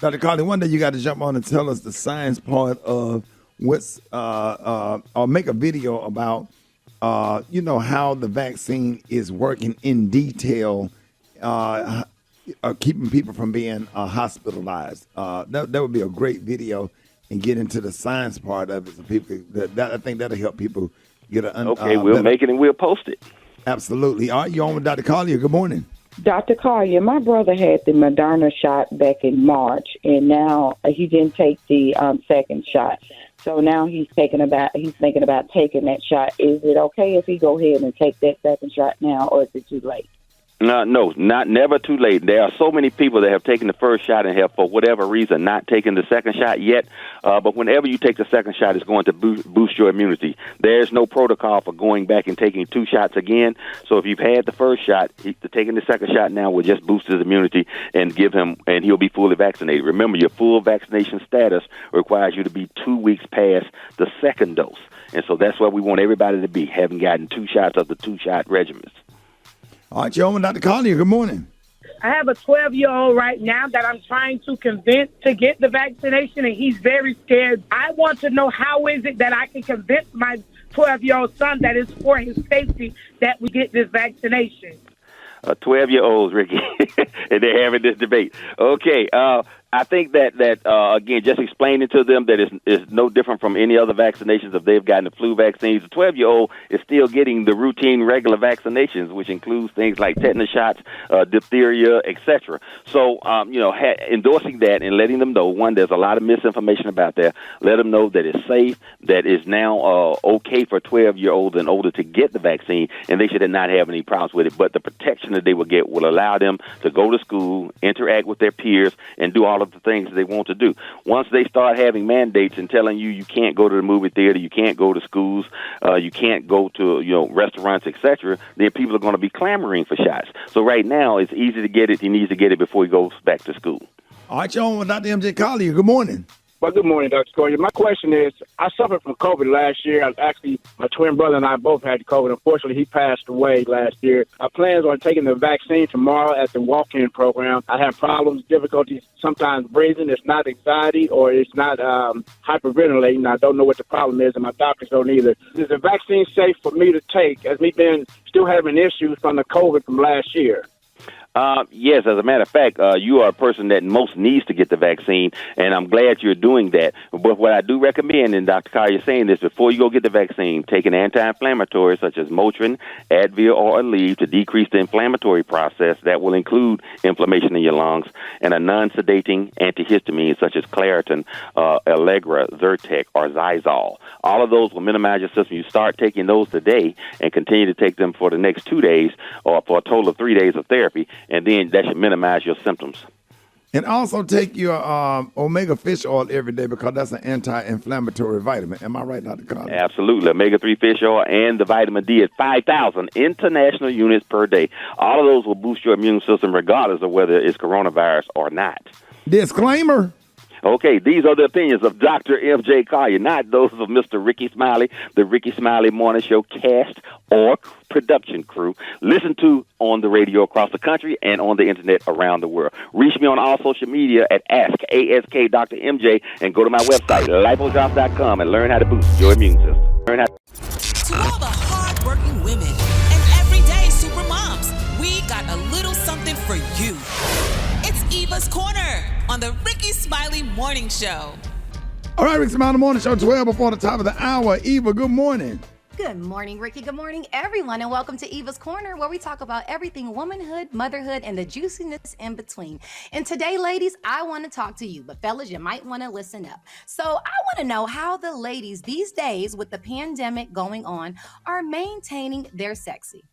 Speaker 2: Dr. Collier, one day you got to jump on and tell us the science part of or make a video about, how the vaccine is working in detail, keeping people from being hospitalized. That would be a great video and get into the science part of it. So people, I think that'll help people get an
Speaker 15: Okay, we'll make it and we'll post it.
Speaker 2: Absolutely. All right, you're on with Dr. Collier. Good morning.
Speaker 22: Dr. Collier, my brother had the Moderna shot back in March, and now he didn't take the second shot. So now he's thinking about taking that shot. Is it okay if he go ahead and take that second shot now, or is it too late?
Speaker 15: No, never too late. There are so many people that have taken the first shot and have, for whatever reason, not taken the second shot yet. But whenever you take the second shot, it's going to boost your immunity. There's no protocol for going back and taking 2 shots again. So if you've had the first shot, taking the second shot now will just boost his immunity and and he'll be fully vaccinated. Remember, your full vaccination status requires you to be 2 weeks past the second dose. And so that's where we want everybody to be, having gotten 2 shots of the 2-shot regimens.
Speaker 2: All right, you're on with Dr. Collier. Good morning.
Speaker 23: I have a 12-year-old right now that I'm trying to convince to get the vaccination, and he's very scared. I want to know how is it that I can convince my 12-year-old son that it's for his safety that we get this vaccination.
Speaker 15: 12-year-olds, Ricky, and they're having this debate. Okay, I think that again, just explaining to them that it's no different from any other vaccinations if they've gotten the flu vaccines. The 12-year-old is still getting the routine, regular vaccinations, which includes things like tetanus shots, diphtheria, etc. So, endorsing that and letting them know, one, there's a lot of misinformation about that. Let them know that it's safe, that it's now okay for 12-year-olds and older to get the vaccine, and they should not have any problems with it. But the protection that they will get will allow them to go to school, interact with their peers, and do all of the things they want to do. Once they start having mandates and telling you can't go to the movie theater, you can't go to schools, you can't go to restaurants, etc., then people are going to be clamoring for shots. So right now, it's easy to get it. He needs to get it before he goes back to school.
Speaker 2: All right, you're on with Dr. MJ Collier. Good morning.
Speaker 21: Well, good morning, Dr. Collier. My question is, I suffered from COVID last year. Actually, my twin brother and I both had COVID. Unfortunately, he passed away last year. I plan on taking the vaccine tomorrow at the walk-in program. I have problems, difficulties, sometimes breathing. It's not anxiety or it's not hyperventilating. I don't know what the problem is, and my doctors don't either. Is the vaccine safe for me to take as me still having issues from the COVID from last year?
Speaker 15: Yes, as a matter of fact, you are a person that most needs to get the vaccine, and I'm glad you're doing that. But what I do recommend, and Dr. Collier is saying this, before you go get the vaccine, take an anti-inflammatory such as Motrin, Advil, or Aleve to decrease the inflammatory process. That will include inflammation in your lungs, and a non-sedating antihistamine such as Claritin, Allegra, Zyrtec, or Zysol. All of those will minimize your system. You start taking those today and continue to take them for the next 2 days or for a total of 3 days of therapy, and then that should minimize your symptoms.
Speaker 2: And also take your omega fish oil every day because that's an anti-inflammatory vitamin. Am I right, Dr. Collier?
Speaker 15: Absolutely. Omega-3 fish oil and the vitamin D at 5,000 international units per day. All of those will boost your immune system regardless of whether it's coronavirus or not.
Speaker 2: Disclaimer.
Speaker 15: Okay, these are the opinions of Dr. M.J. Collier, not those of Mr. Rickey Smiley, the Rickey Smiley Morning Show cast or production crew. Listen to on the radio across the country and on the internet around the world. Reach me on all social media at AskDr. MJ and go to my website, lipodrops.com, and learn how to boost your immune system.
Speaker 7: To all the hard-working women and everyday super moms, we got a little something for you. It's Eva's Corner on the Rickey Smiley Morning Show.
Speaker 2: All right, Rickey Smiley Morning Show, 12 before the top of the hour. Eva, good morning.
Speaker 3: Good morning, Ricky. Good morning, everyone, and welcome to Eva's Corner, where we talk about everything womanhood, motherhood, and the juiciness in between. And today, ladies, I want to talk to you, but fellas, you might want to listen up. So I want to know how the ladies these days, with the pandemic going on, are maintaining their sexy.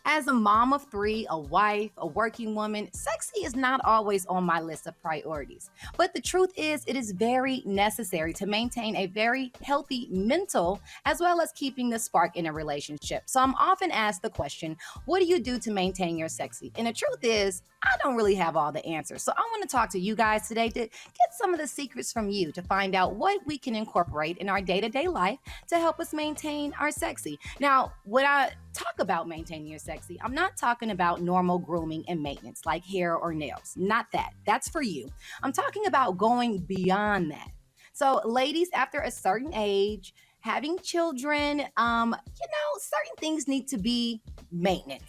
Speaker 3: As a mom of 3, a wife, a working woman, sexy is not always on my list of priorities. But the truth is, it is very necessary to maintain a very healthy mental as well as keeping the spark in a relationship. So I'm often asked the question, what do you do to maintain your sexy? And the truth is, I don't really have all the answers. So I want to talk to you guys today to get some of the secrets from you to find out what we can incorporate in our day-to-day life to help us maintain our sexy. Now, when I talk about maintaining your sexy, I'm not talking about normal grooming and maintenance like hair or nails. Not that. That's for you. I'm talking about going beyond that. So ladies, after a certain age, having children, certain things need to be maintained.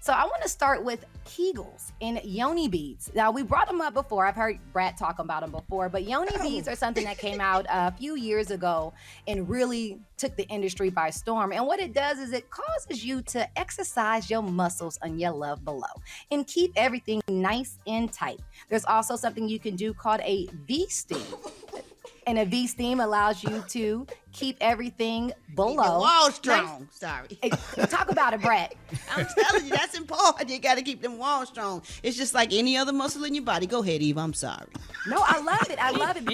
Speaker 3: So I want to start with Kegels and yoni beads. Now, we brought them up before. I've heard Brat talk about them before, but yoni beads are something that came out a few years ago and really took the industry by storm. And what it does is it causes you to exercise your muscles on your love below and keep everything nice and tight. There's also something you can do called a V-steam. And a V-steam allows you to keep everything below.
Speaker 6: Keep the wall strong. Nice. Sorry.
Speaker 3: Hey, talk about it, Brat.
Speaker 6: I'm telling you, that's important. You got to keep them walls strong. It's just like any other muscle in your body. Go ahead, Eve. I'm sorry.
Speaker 3: No, I love it. I love it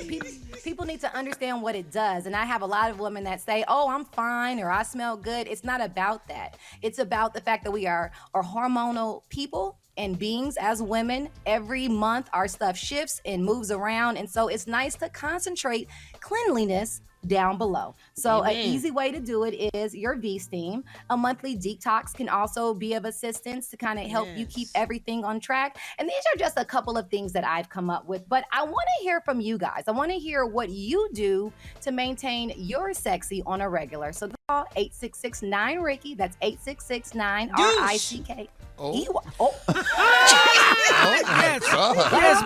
Speaker 3: because people need to understand what it does. And I have a lot of women that say, oh, I'm fine or I smell good. It's not about that. It's about the fact that we are hormonal people and beings as women. Every month our stuff shifts and moves around, and so it's nice to concentrate cleanliness down below. So An easy way to do it is your V-steam. A monthly detox can also be of assistance to kind of help you keep everything on track. And these are just a couple of things that I've come up with, but I want to hear from you guys. I want to hear what you do to maintain your sexy on a regular. So call 866-9-RICKY. That's 866-9-RICK.
Speaker 5: Yes,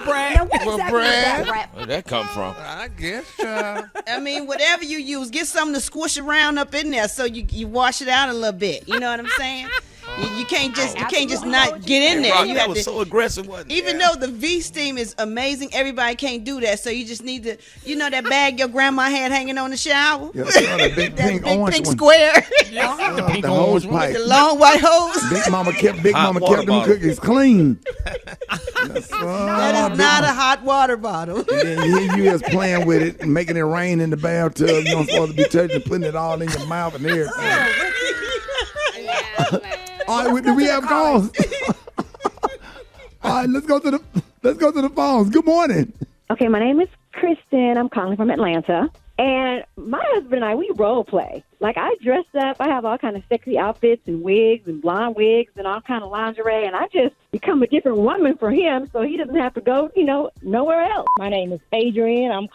Speaker 8: Brad. Where'd that come from?
Speaker 5: I guess.
Speaker 6: I mean, whatever you use, get something to squish around up in there so you wash it out a little bit. You know what I'm saying? You can't just not get in there.
Speaker 8: Rock, that was so aggressive, wasn't it?
Speaker 6: Even though the V-steam is amazing, everybody can't do that. So you just need to, that bag your grandma had hanging on the shower.
Speaker 2: Yeah, that big pink orange
Speaker 6: pink
Speaker 2: one.
Speaker 6: square.
Speaker 8: The pink
Speaker 2: the
Speaker 8: orange
Speaker 2: hose
Speaker 8: one.
Speaker 2: pipe.
Speaker 6: The long white hose.
Speaker 2: Big Mama kept them
Speaker 8: bottle.
Speaker 2: cookies clean.
Speaker 6: That is not a hot water bottle.
Speaker 2: And then here you is playing with it and making it rain in the bathtub. You don't supposed to be touching, putting it all in your mouth and everything. All right, do we have calls? All right, let's go to the phones. Good morning.
Speaker 9: Okay, my name is Kristen. I'm calling from Atlanta. And my husband and I, we role play. Like, I dress up. I have all kind of sexy outfits and wigs and blonde wigs and all kind of lingerie. And I just become a different woman for him so he doesn't have to go, nowhere else.
Speaker 13: My name is Adrian. I'm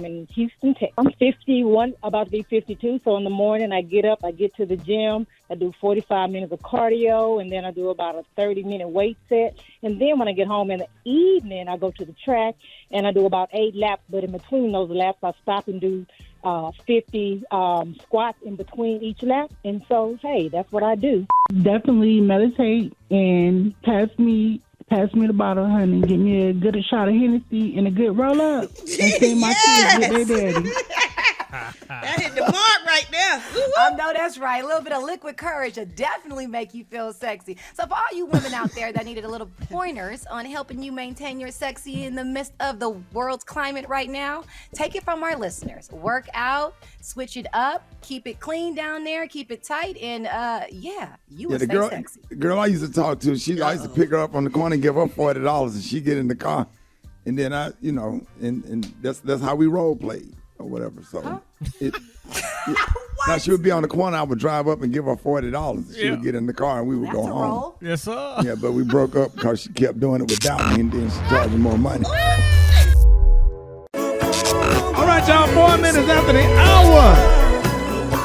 Speaker 13: in Houston, Texas. I'm 51, about to be 52. So in the morning, I get up, I get to the gym. I do 45 minutes of cardio, and then I do about a 30-minute weight set. And then when I get home in the evening, I go to the track, and I do about 8 laps. But in between those laps, I stop and do 50 squats in between each lap. And so, hey, that's what I do.
Speaker 14: Definitely meditate and pass me the bottle, honey. Give me a good shot of Hennessy and a good roll up. And send my kids with their daddy.
Speaker 6: That hit the mark right there.
Speaker 3: I know that's right. A little bit of liquid courage will definitely make you feel sexy. So for all you women out there that needed a little pointers on helping you maintain your sexy in the midst of the world's climate right now, take it from our listeners. Work out, switch it up, keep it clean down there, keep it tight, and you will stay sexy.
Speaker 2: The girl I used to talk to, I used to pick her up on the corner and give her $40, and she get in the car, and then and that's how we role played. Or whatever. So now she would be on the corner. I would drive up and give her $40. She would get in the car and we would go home.
Speaker 3: Roll.
Speaker 4: Yes, sir.
Speaker 2: Yeah, but we broke up because she kept doing it without me, and then she charged me more money. All right, y'all. 4 minutes after the hour.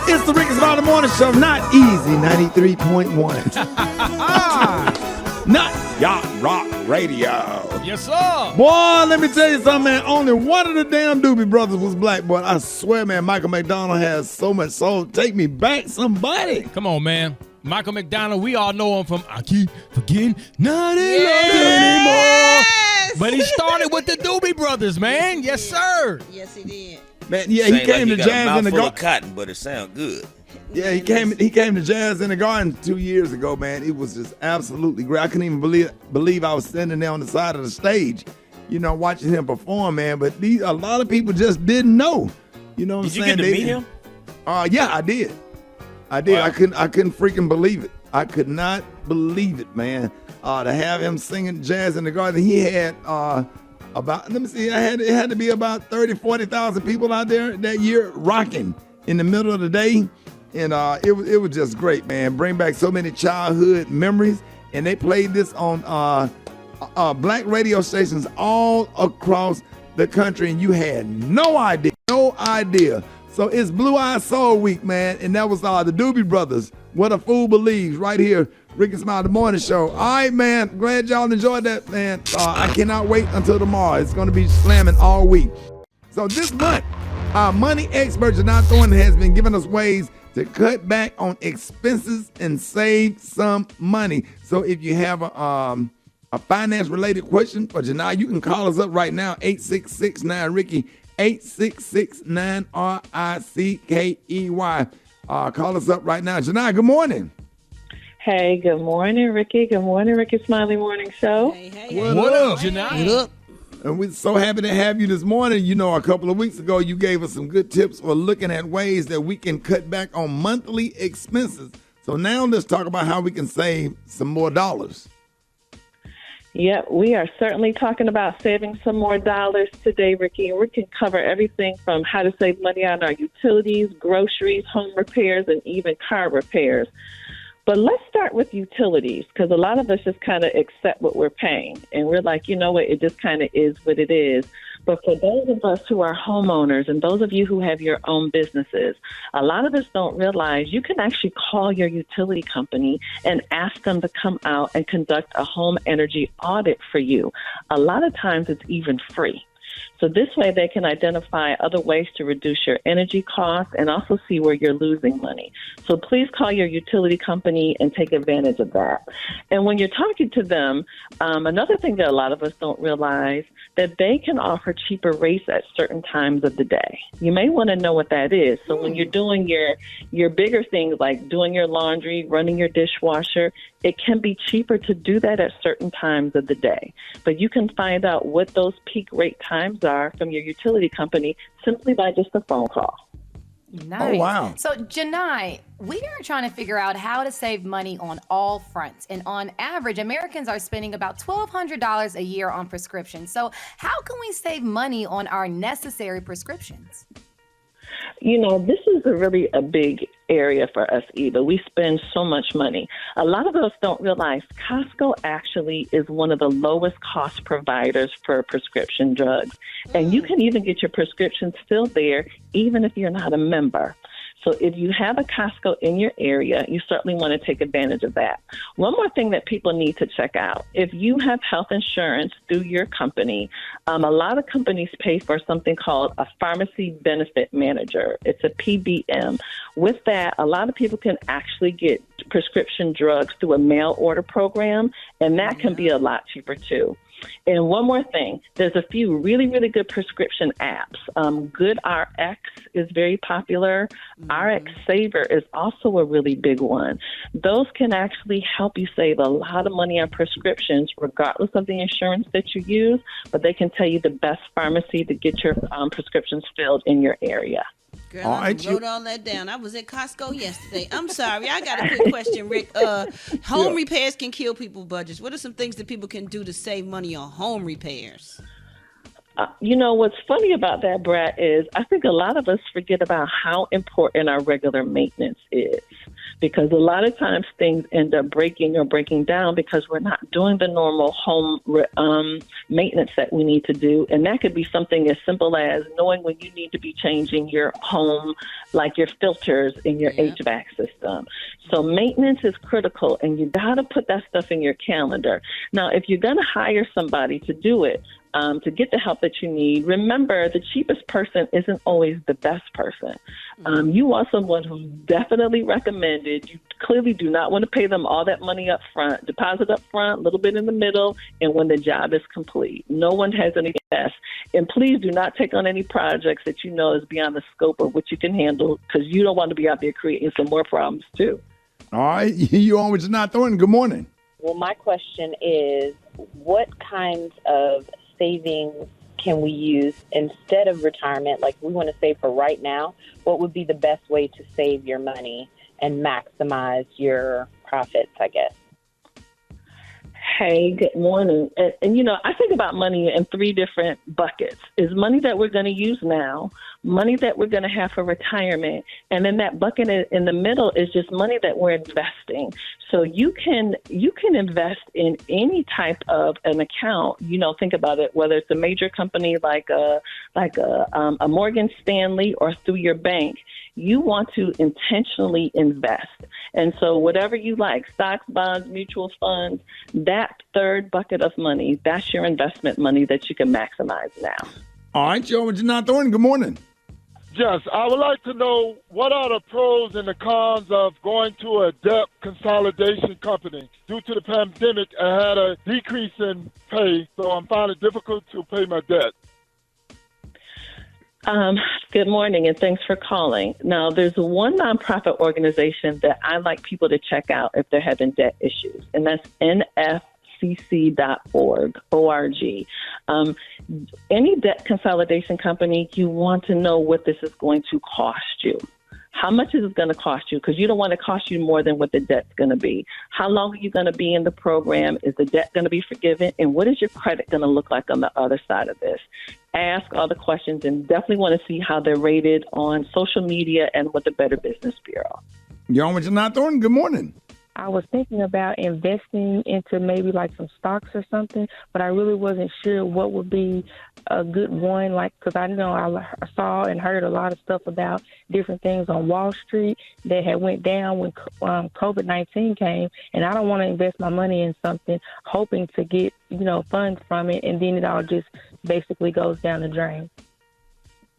Speaker 2: It's the Rickey Smiley Morning Show. Not easy. 93.1. Not Yacht Rock Radio.
Speaker 4: Yes, sir.
Speaker 2: Boy, let me tell you something, man. Only one of the damn Doobie brothers was black, boy. I swear, man, Michael McDonald has so much soul. Take me back, somebody.
Speaker 4: Come on, man. Michael McDonald, we all know him from I Keep Forgetting Not in Love Anymore. But he started with the Doobie Brothers, man. Yes, sir.
Speaker 6: Yes, he did.
Speaker 2: Man, yeah, he came to Jazz in the Garden.
Speaker 8: Cotton, but it sounds good.
Speaker 2: Yeah, he came to Jazz in the Garden 2 years ago, man. It was just absolutely great. I couldn't even believe I was standing there on the side of the stage, watching him perform, man. But a lot of people just didn't know. You know what I'm saying?
Speaker 8: Did you get to meet him?
Speaker 2: Yeah, I did. Wow. I couldn't freaking believe it. I could not believe it, man. To have him singing Jazz in the Garden, he had it had to be about 30, 40,000 people out there that year rocking in the middle of the day. And it was just great, man. Bring back so many childhood memories. And they played this on black radio stations all across the country, and you had no idea. So it's Blue Eye Soul Week, man. And that was the Doobie Brothers. What a Fool Believes, right here, Rickey Smiley, the morning show. All right, man. Glad y'all enjoyed that, man. I cannot wait until tomorrow. It's going to be slamming all week. So this month, our money expert, Janine Thornton, has been giving us ways to cut back on expenses and save some money. So if you have a finance-related question for Janine, you can call us up right now, 866-9-RICKEY, 866-9-RICKEY. Call us up right now. Janine, good morning.
Speaker 22: Hey, good morning, Rickey. Good morning, Rickey Smiley Morning Show.
Speaker 6: Hey.
Speaker 2: What up,
Speaker 4: Janine?
Speaker 2: What up? And we're so happy to have you this morning. A couple of weeks ago, you gave us some good tips for looking at ways that we can cut back on monthly expenses. So now let's talk about how we can save some more dollars.
Speaker 22: Yep, we are certainly talking about saving some more dollars today, Rickey. And we can cover everything from how to save money on our utilities, groceries, home repairs, and even car repairs. But let's start with utilities, because a lot of us just kind of accept what we're paying. And we're like, you know what, it just kind of is what it is. But for those of us who are homeowners and those of you who have your own businesses, a lot of us don't realize you can actually call your utility company and ask them to come out and conduct a home energy audit for you. A lot of times it's even free. So this way they can identify other ways to reduce your energy costs and also see where you're losing money. So please call your utility company and take advantage of that. And when you're talking to them, another thing that a lot of us don't realize, that they can offer cheaper rates at certain times of the day. You may want to know what that is. So when you're doing your bigger things like doing your laundry, running your dishwasher, it can be cheaper to do that at certain times of the day. But you can find out what those peak rate times are from your utility company simply by just a phone call.
Speaker 3: Nice.
Speaker 2: Oh, wow.
Speaker 3: So, Janai, we are trying to figure out how to save money on all fronts. And on average, Americans are spending about $1,200 a year on prescriptions. So how can we save money on our necessary prescriptions?
Speaker 11: This is really a big area for us, Eva. We spend so much money. A lot of us don't realize Costco actually is one of the lowest cost providers for prescription drugs. And you can even get your prescriptions filled there, even if you're not a member. So if you have a Costco in your area, you certainly want to take advantage of that. One more thing that people need to check out. If you have health insurance through your company, a lot of companies pay for something called a pharmacy benefit manager. It's a PBM. With that, a lot of people can actually get prescription drugs through a mail order program, and that can be a lot cheaper too. And one more thing, there's a few really, really good prescription apps. GoodRx is very popular. RX Saver is also a really big one. Those can actually help you save a lot of money on prescriptions, regardless of the insurance that you use, but they can tell you the best pharmacy to get your prescriptions filled in your area.
Speaker 6: Girl, I wrote all that down. I was at Costco yesterday. I'm sorry. I got a quick question, Rick. Home repairs can kill people's budgets. What are some things that people can do to save money on home repairs?
Speaker 11: What's funny about that, Brat, is I think a lot of us forget about how important our regular maintenance is. Because a lot of times things end up breaking or breaking down because we're not doing the normal home maintenance that we need to do. And that could be something as simple as knowing when you need to be changing your home, like your filters in your HVAC system. So maintenance is critical, and you got to put that stuff in your calendar. Now, if you're going to hire somebody to do it, to get the help that you need, remember the cheapest person isn't always the best person. You want someone who's definitely recommended. You clearly do not want to pay them all that money up front. Deposit up front, a little bit in the middle, and when the job is complete. No one has any best. And please do not take on any projects that you know is beyond the scope of what you can handle, because you don't want to be out there creating some more problems too.
Speaker 2: All right, you on with Janine Thornton. Good morning.
Speaker 12: Well, my question is, what kinds of savings can we use instead of retirement? Like, we want to save for right now. What would be the best way to save your money and maximize your profits, I guess?
Speaker 11: Hey, good morning. And I think about money in three different buckets. Is money that we're going to use now, money that we're going to have for retirement, and then that bucket in the middle is just money that we're investing. So you can invest in any type of an account. Think about it, whether it's a major company like a Morgan Stanley or through your bank. You want to intentionally invest. And so whatever you like, stocks, bonds, mutual funds, that third bucket of money, that's your investment money that you can maximize now.
Speaker 2: All right, Joe and Janine Thornton, good morning.
Speaker 16: Yes, I would like to know what are the pros and the cons of going to a debt consolidation company. Due to the pandemic, I had a decrease in pay, so I'm finding it difficult to pay my debt.
Speaker 11: Good morning, and thanks for calling. Now, there's one nonprofit organization that I like people to check out if they're having debt issues, and that's nfcc.org. Any debt consolidation company, you want to know what this is going to cost you. How much is it going to cost you? Because you don't want to cost you more than what the debt's going to be. How long are you going to be in the program? Is the debt going to be forgiven? And what is your credit going to look like on the other side of this? Ask all the questions, and definitely want to see how they're rated on social media and with the Better Business Bureau.
Speaker 2: You're on with Janine Thornton. Good morning.
Speaker 13: I was thinking about investing into maybe like some stocks or something, but I really wasn't sure what would be a good one. Because I know I saw and heard a lot of stuff about different things on Wall Street that had went down when COVID-19 came, and I don't want to invest my money in something hoping to get funds from it, and then it all just basically goes down the drain.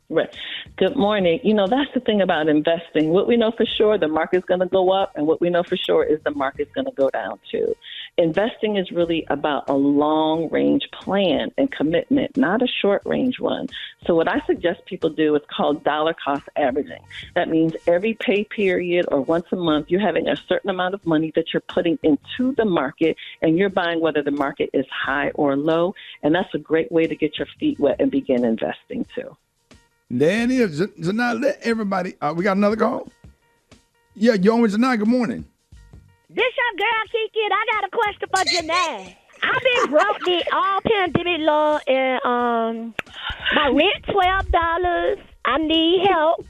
Speaker 11: Right. Good morning. That's the thing about investing. What we know for sure, the market's going to go up, and what we know for sure is the market's going to go down too. Investing is really about a long-range plan and commitment, not a short-range one. So what I suggest people do is called dollar cost averaging. That means every pay period or once a month, you're having a certain amount of money that you're putting into the market, and you're buying whether the market is high or low. And that's a great way to get your feet wet and begin investing too.
Speaker 2: There it is. Janine, let everybody. We got another call? Yeah, you're on with Janine. Good morning.
Speaker 24: This your girl, Kiki, and I got a question for Janine. I've been broke the all pandemic long, and my rent $12. I need help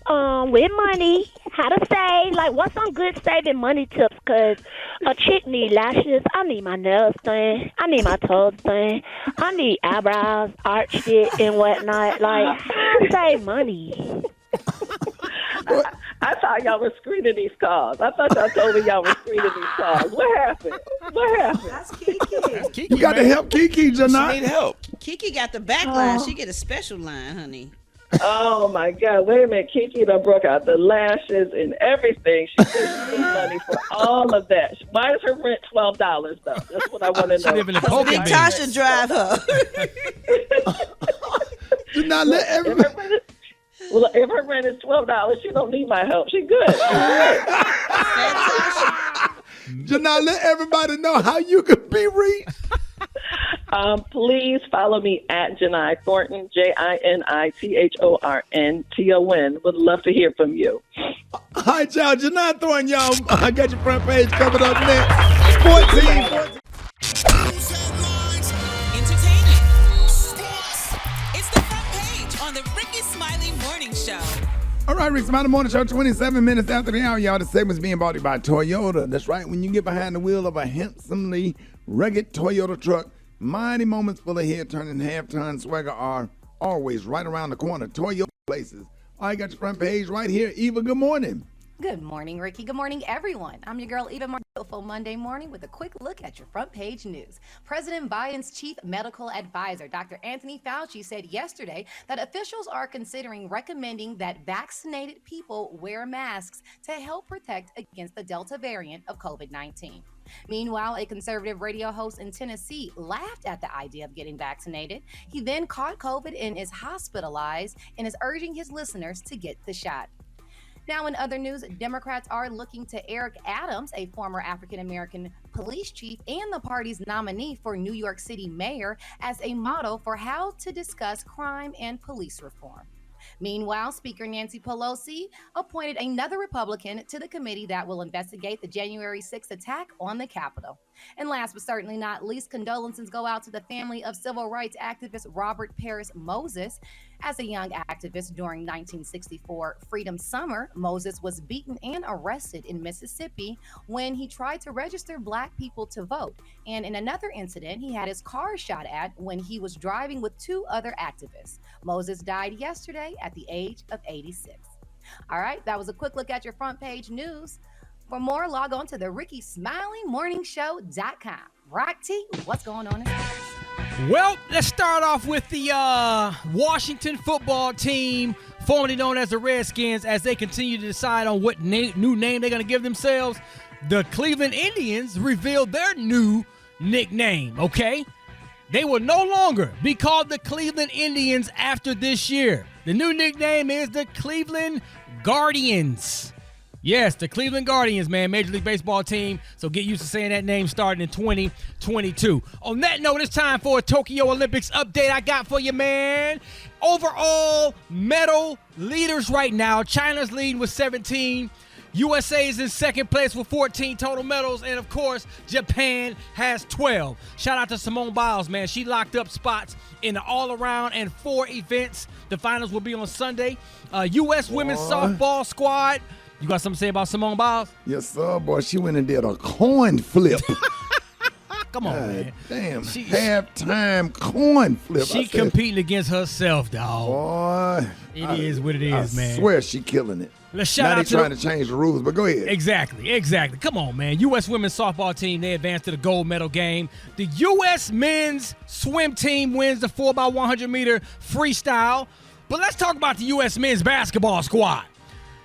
Speaker 24: with money, how to save. Like, what's some good saving money tips? Because a chick need lashes. I need my nails done. I need my toes done. I need eyebrows arched it and whatnot. Like, how to save money?
Speaker 11: I thought y'all were screening these calls. I thought y'all told me y'all were screening these calls. What happened? What happened?
Speaker 6: That's Kiki.
Speaker 2: You got to help Kiki, Janai.
Speaker 8: She need help.
Speaker 6: Kiki got the back line. She get a special line, honey.
Speaker 11: Oh my God! Wait a minute, Kiki done broke out the lashes and everything. She said she needs money for all of that. Why is her rent $12 though? That's what I want to know.
Speaker 4: She live in a poker
Speaker 6: Big
Speaker 4: bin.
Speaker 6: Tasha drive her.
Speaker 2: Do not let everybody.
Speaker 11: Well, if her rent is $12, she don't need my help. She good.
Speaker 2: Janai, let everybody know how you can be reached.
Speaker 11: Please follow me at Janai Thornton, JiniThornton. Would love to hear from you.
Speaker 2: All right, y'all. Janai Thornton, y'all. I got your front page covered up next. 14.
Speaker 7: Entertainment. Sports. It's the front page on the Rickey Smiley Morning Show.
Speaker 2: All right, Rickey Smiley Morning Show, 27 minutes after the hour, y'all. The segment's being brought to you by Toyota. That's right. When you get behind the wheel of a handsomely rugged Toyota truck, mighty moments full of head-turning, half-ton swagger are always right around the corner. Toyota places. I got your front page right here. Eva, good morning.
Speaker 3: Good morning, Rickey. Good morning, everyone. I'm your girl, Eva Marcille, for Monday morning with a quick look at your front page news. President Biden's chief medical advisor, Dr. Anthony Fauci, said yesterday that officials are considering recommending that vaccinated people wear masks to help protect against the Delta variant of COVID-19. Meanwhile, a conservative radio host in Tennessee laughed at the idea of getting vaccinated. He then caught COVID and is hospitalized and is urging his listeners to get the shot. Now, in other news, Democrats are looking to Eric Adams, a former African-American police chief and the party's nominee for New York City mayor, as a model for how to discuss crime and police reform. Meanwhile, Speaker Nancy Pelosi appointed another Republican to the committee that will investigate the January 6th attack on the Capitol. And last but certainly not least, condolences go out to the family of civil rights activist Robert Paris Moses. As a young activist during 1964 Freedom Summer, Moses was beaten and arrested in Mississippi when he tried to register Black people to vote. And in another incident, he had his car shot at when he was driving with two other activists. Moses died yesterday at the age of 86. All right, that was a quick look at your front page news. For more, log on to the RickeySmileyMorningShow.com. Rock T, what's going on in sports?
Speaker 4: Well, let's start off with the Washington football team, formerly known as the Redskins, as they continue to decide on what new name they're going to give themselves. The Cleveland Indians revealed their new nickname, okay? They will no longer be called the Cleveland Indians after this year. The new nickname is the Cleveland Guardians. Yes, the Cleveland Guardians, man, Major League Baseball team. So get used to saying that name starting in 2022. On that note, it's time for a Tokyo Olympics update I got for you, man. Overall medal leaders right now. China's leading with 17. USA is in second place with 14 total medals. And, of course, Japan has 12. Shout out to Simone Biles, man. She locked up spots in the all-around and 4 events. The finals will be on Sunday. U.S. women's softball squad. You got something to say about Simone Biles?
Speaker 2: Yes, sir, boy. She went and did a coin flip.
Speaker 4: Come on, man.
Speaker 2: Damn. Halftime coin flip.
Speaker 4: She competing against herself, dog.
Speaker 2: Boy.
Speaker 4: It is what it is, man.
Speaker 2: I swear she killing it.
Speaker 4: Let's shout
Speaker 2: now
Speaker 4: out
Speaker 2: they trying to change the rules, but go ahead.
Speaker 4: Exactly. Come on, man. U.S. women's softball team, they advanced to the gold medal game. The U.S. men's swim team wins the 4x100 meter freestyle. But let's talk about the U.S. men's basketball squad.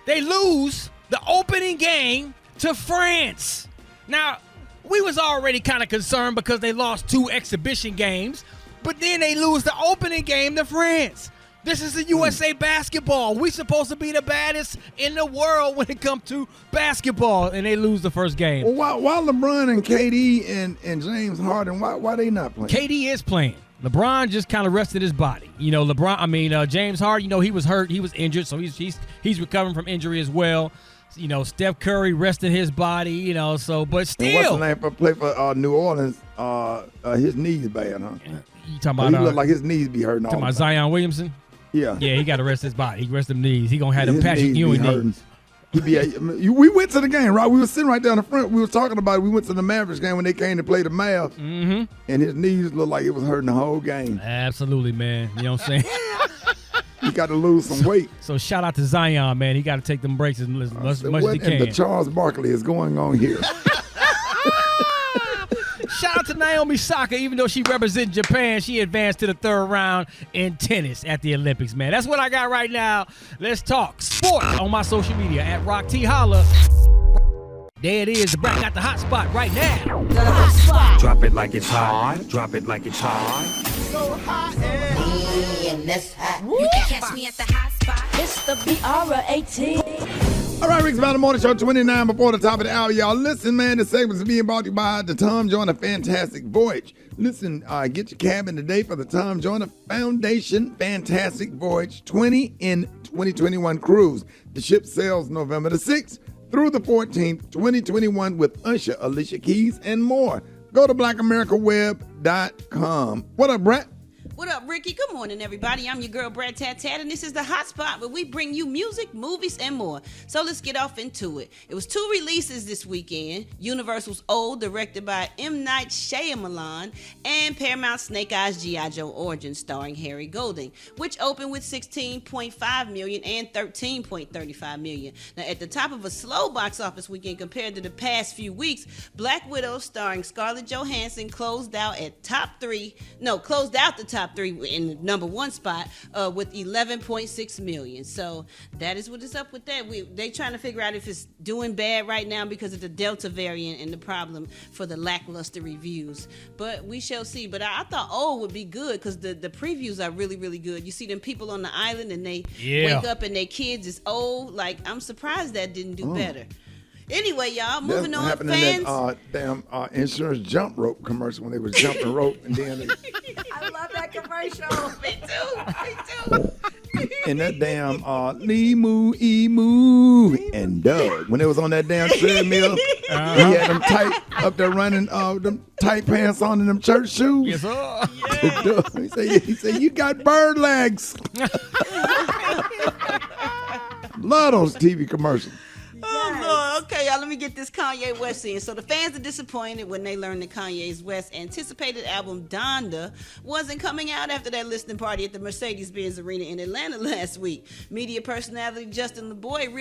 Speaker 4: They lose the opening game to France. Now, we was already kind of concerned because they lost 2 exhibition games, but then they lose the opening game to France. This is the USA basketball. We supposed to be the baddest in the world when it comes to basketball, and they lose the first game.
Speaker 2: Well, why LeBron and KD and James Harden, why they not playing?
Speaker 4: KD is playing. LeBron just kind of rested his body. You know, James Harden, he was hurt. He was injured, so he's recovering from injury as well. You know, Steph Curry rested his body, but still.
Speaker 2: And what's the name play for New Orleans? His knees bad, huh?
Speaker 4: You talking about?
Speaker 2: He look like his knees be hurting all the time.
Speaker 4: Zion Williamson?
Speaker 2: Yeah.
Speaker 4: Yeah, he got to rest his body. He rest them knees. He going to have them
Speaker 2: His
Speaker 4: Patrick
Speaker 2: knees be
Speaker 4: Ewing
Speaker 2: hurting.
Speaker 4: knees.
Speaker 2: We went to the game, right? We were sitting right down the front. We were talking about it. We went to the Mavericks game when they came to play the Mavs.
Speaker 4: Mm-hmm.
Speaker 2: And his knees looked like it was hurting the whole game.
Speaker 4: Absolutely, man. You know what I'm saying?
Speaker 2: You got to lose some weight.
Speaker 4: So shout out to Zion, man. He got to take them breaks as much as he
Speaker 2: What
Speaker 4: can.
Speaker 2: in the Charles Barkley is going on here?
Speaker 4: Shout out to Naomi Osaka. Even though she represents Japan, she advanced to the third round in tennis at the Olympics, man. That's what I got right now. Let's talk sports on my social media at Rock T Holla. There it is. The Brat got the hot spot right now.
Speaker 1: The hot spot. Drop it like it's hot. Drop it like it's hot.
Speaker 10: So hot and this hot. You can catch me at the hot spot. It's the BR18.
Speaker 2: All right, Rick's About the Morning Show, 29 before the top of the hour, y'all. Listen, man, this segment is being brought to you by the Tom Joyner Fantastic Voyage. Listen, get your cabin today for the Tom Joyner Foundation Fantastic Voyage 20 in 2021 cruise. The ship sails November the 6th through the 14th, 2021 with Usher, Alicia Keys, and more. Go to blackamericaweb.com. What up, Brat?
Speaker 6: What up, Ricky? Good morning, everybody. I'm your girl, Brat Tat, and this is the Hot Spot where we bring you music, movies, and more. So let's get off into it. It was 2 releases this weekend. Universal's Old, directed by M. Night Shyamalan, and Paramount's Snake Eyes G.I. Joe Origins, starring Harry Golding, which opened with $16.5 million and $13.35 million. Now, at the top of a slow box office weekend compared to the past few weeks, Black Widow, starring Scarlett Johansson, closed out the top three in the number 1 spot with $11.6 million. So that is what is up with that. They trying to figure out if it's doing bad right now because of the Delta variant and the problem for the lackluster reviews. But we shall see. But I thought Old would be good because the previews are really, really good. You see them people on the island and they wake up and their kids is old. Like, I'm surprised that didn't do better. Anyway, y'all, moving on.
Speaker 2: Happened
Speaker 6: fans.
Speaker 2: in that damn insurance jump rope commercial when they was jumping rope and then
Speaker 6: I love that commercial. Me too.
Speaker 2: and that damn Emu, Emu, and Doug when they was on that damn treadmill. He had them tight up there running, them tight pants on and them church shoes.
Speaker 4: Yes, sir.
Speaker 2: He said, you got bird legs. Love those TV commercials.
Speaker 6: Oh, Lord. Okay, y'all, let me get this Kanye West in. So the fans are disappointed when they learned that Kanye's West's anticipated album, Donda, wasn't coming out after that listening party at the Mercedes-Benz Arena in Atlanta last week. Media personality Justin LeBoy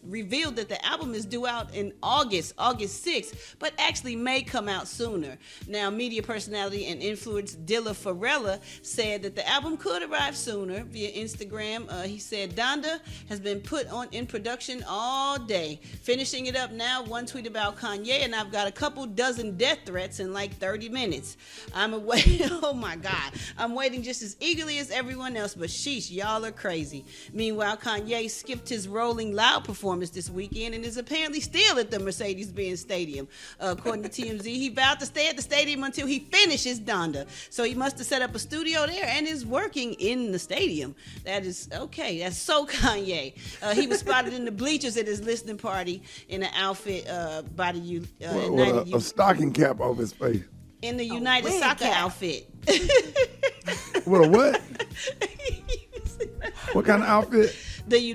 Speaker 6: revealed that the album is due out in August 6th, but actually may come out sooner. Now, media personality and influencer Dilla Farella said that the album could arrive sooner via Instagram. He said, Donda has been put in production all day. Finishing it up now, one tweet about Kanye, and I've got a couple dozen death threats in like 30 minutes. I'm oh my God. I'm waiting just as eagerly as everyone else, but sheesh, y'all are crazy. Meanwhile, Kanye skipped his Rolling Loud performance this weekend and is apparently still at the Mercedes-Benz Stadium. According to TMZ, he vowed to stay at the stadium until he finishes Donda. So he must have set up a studio there and is working in the stadium. That is okay. That's so Kanye. He was spotted in the bleachers at his listening party in an outfit by the United
Speaker 2: a stocking cap over his face.
Speaker 6: In the United Soccer outfit.
Speaker 2: With a what? What kind of outfit?
Speaker 6: The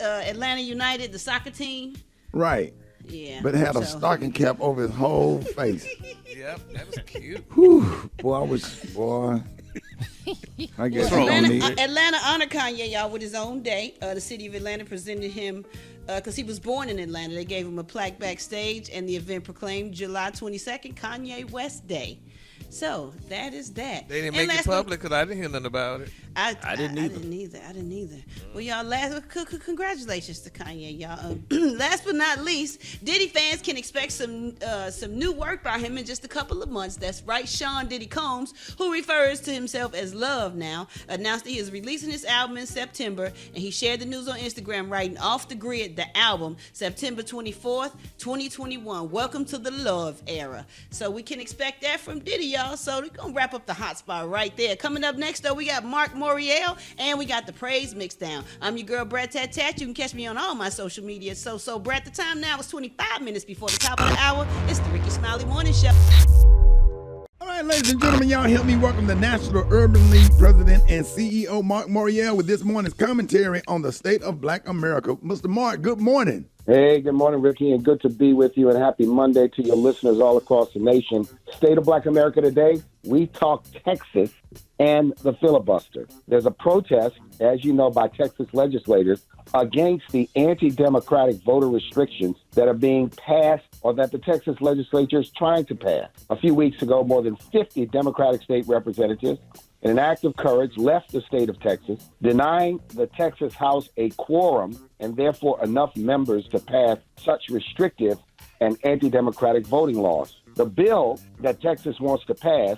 Speaker 6: Atlanta United, the soccer team.
Speaker 2: Right.
Speaker 6: Yeah.
Speaker 2: But it had a stocking cap over his whole face.
Speaker 5: Yep, that was cute.
Speaker 2: Whew. I guess
Speaker 6: Atlanta honored Kanye, y'all, with his own day. The city of Atlanta presented him because he was born in Atlanta. They gave him a plaque backstage, and the event proclaimed July 22nd, Kanye West Day. So that is that.
Speaker 5: They didn't make it public because I didn't hear nothing about it.
Speaker 6: I didn't either. Well, y'all, congratulations to Kanye, y'all. Last but not least, Diddy fans can expect some new work by him in just a couple of months. That's right, Sean Diddy Combs, who refers to himself as Love now, announced that he is releasing his album in September, and he shared the news on Instagram, writing Off the Grid, the album, September 24th, 2021. Welcome to the Love era. So we can expect that from Diddy, y'all. So we're going to wrap up the hot spot right there. Coming up next, though, we got Marc, Morial, and we got the praise mixed down. I'm your girl, Brat Tat Tat. You can catch me on all my social media. So, Brat, the time now is 25 minutes before the top of the hour. It's the Rickey Smiley Morning Show.
Speaker 2: All right, right, ladies and gentlemen, y'all help me welcome the National Urban League President and CEO, Marc Morial, with this morning's commentary on the state of Black America. Mr. Marc, good morning.
Speaker 17: Hey, good morning, Ricky, and good to be with you, and happy Monday to your listeners all across the nation. State of Black America today, we talk Texas and the filibuster. There's a protest, as you know, by Texas legislators against the anti-democratic voter restrictions that are being passed or that the Texas legislature is trying to pass. A few weeks ago, more than 50 Democratic state representatives, in an act of courage, left the state of Texas, denying the Texas House a quorum and therefore enough members to pass such restrictive and anti-democratic voting laws. The bill that Texas wants to pass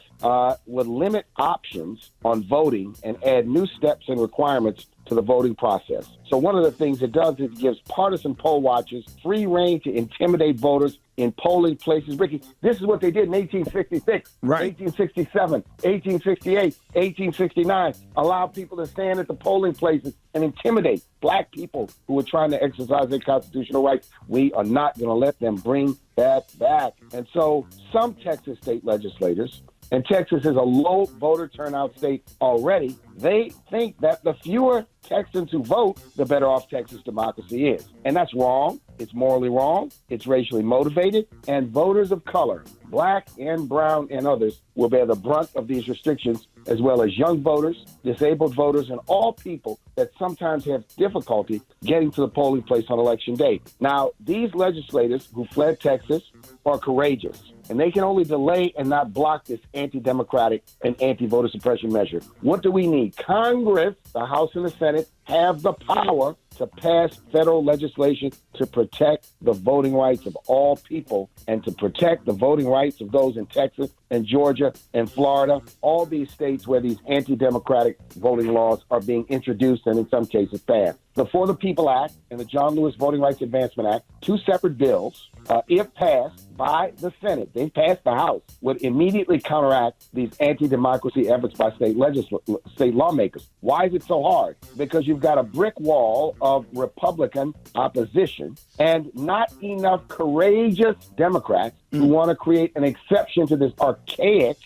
Speaker 17: would limit options on voting and add new steps and requirements to the voting process. So one of the things it does is it gives partisan poll watchers free rein to intimidate voters in polling places. Ricky, this is what they did in 1866, right. 1867, 1868, 1869. Allow people to stand at the polling places and intimidate black people who are trying to exercise their constitutional rights. We are not going to let them bring that back. And so some Texas state legislators, and Texas is a low voter turnout state already, they think that the fewer Texans who vote, the better off Texas democracy is. And that's wrong. It's morally wrong. It's racially motivated. And voters of color, black and brown and others, will bear the brunt of these restrictions, as well as young voters, disabled voters, and all people that sometimes have difficulty getting to the polling place on Election Day. Now, these legislators who fled Texas are courageous, and they can only delay and not block this anti-democratic and anti-voter suppression measure. What do we need? Congress, the House and the Senate, have the power to pass federal legislation to protect the voting rights of all people and to protect the voting rights of those in Texas and Georgia and Florida, all these states where these anti-democratic voting laws are being introduced and in some cases passed. The For the People Act and the John Lewis Voting Rights Advancement Act, two separate bills, if passed by the Senate, they passed the House, would immediately counteract these anti-democracy efforts by state lawmakers. Why is it so hard? Because you've got a brick wall of Republican opposition and not enough courageous Democrats who want to create an exception to this archaic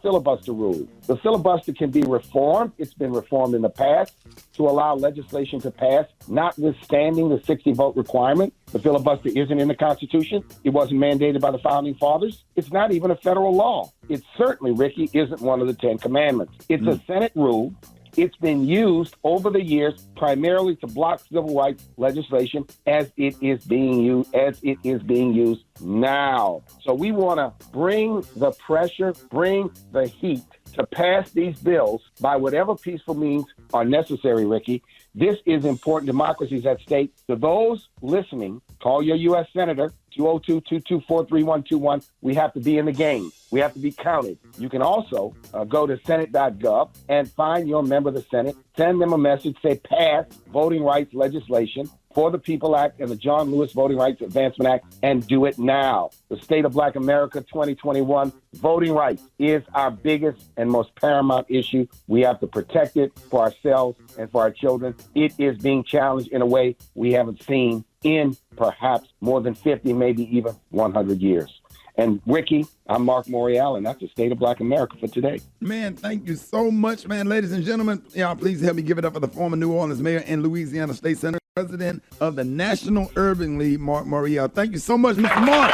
Speaker 17: filibuster rule. The filibuster can be reformed. It's been reformed in the past to allow legislation to pass, notwithstanding the 60-vote requirement. The filibuster isn't in the Constitution. It wasn't mandated by the Founding Fathers. It's not even a federal law. It certainly, Ricky, isn't one of the 10 Commandments. It's a Senate rule. It's been used over the years primarily to block civil rights legislation as it is being used now. So we want to bring the pressure, bring the heat to pass these bills by whatever peaceful means are necessary, Ricky. This is important. Democracy is at stake. To those listening, call your U.S. Senator, 202-224-3121. We have to be in the game. We have to be counted. You can also go to Senate.gov and find your member of the Senate. Send them a message, say pass voting rights legislation, For the People Act and the John Lewis Voting Rights Advancement Act, and do it now. The State of Black America 2021, voting rights is our biggest and most paramount issue. We have to protect it for ourselves and for our children. It is being challenged in a way we haven't seen in perhaps more than 50, maybe even 100 years. And Ricky, I'm Marc Morial, and that's the State of Black America for today.
Speaker 2: Man, thank you so much, man. Ladies and gentlemen, y'all please help me give it up for the former New Orleans mayor and Louisiana State Senator, president of the National Urban League, Marc Morial. Thank you so much, Mr. Marc.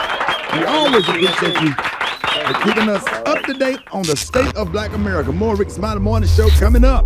Speaker 2: We always appreciate you for keeping us up to date on the state of Black America. More Rickey Smiley Morning Show coming up.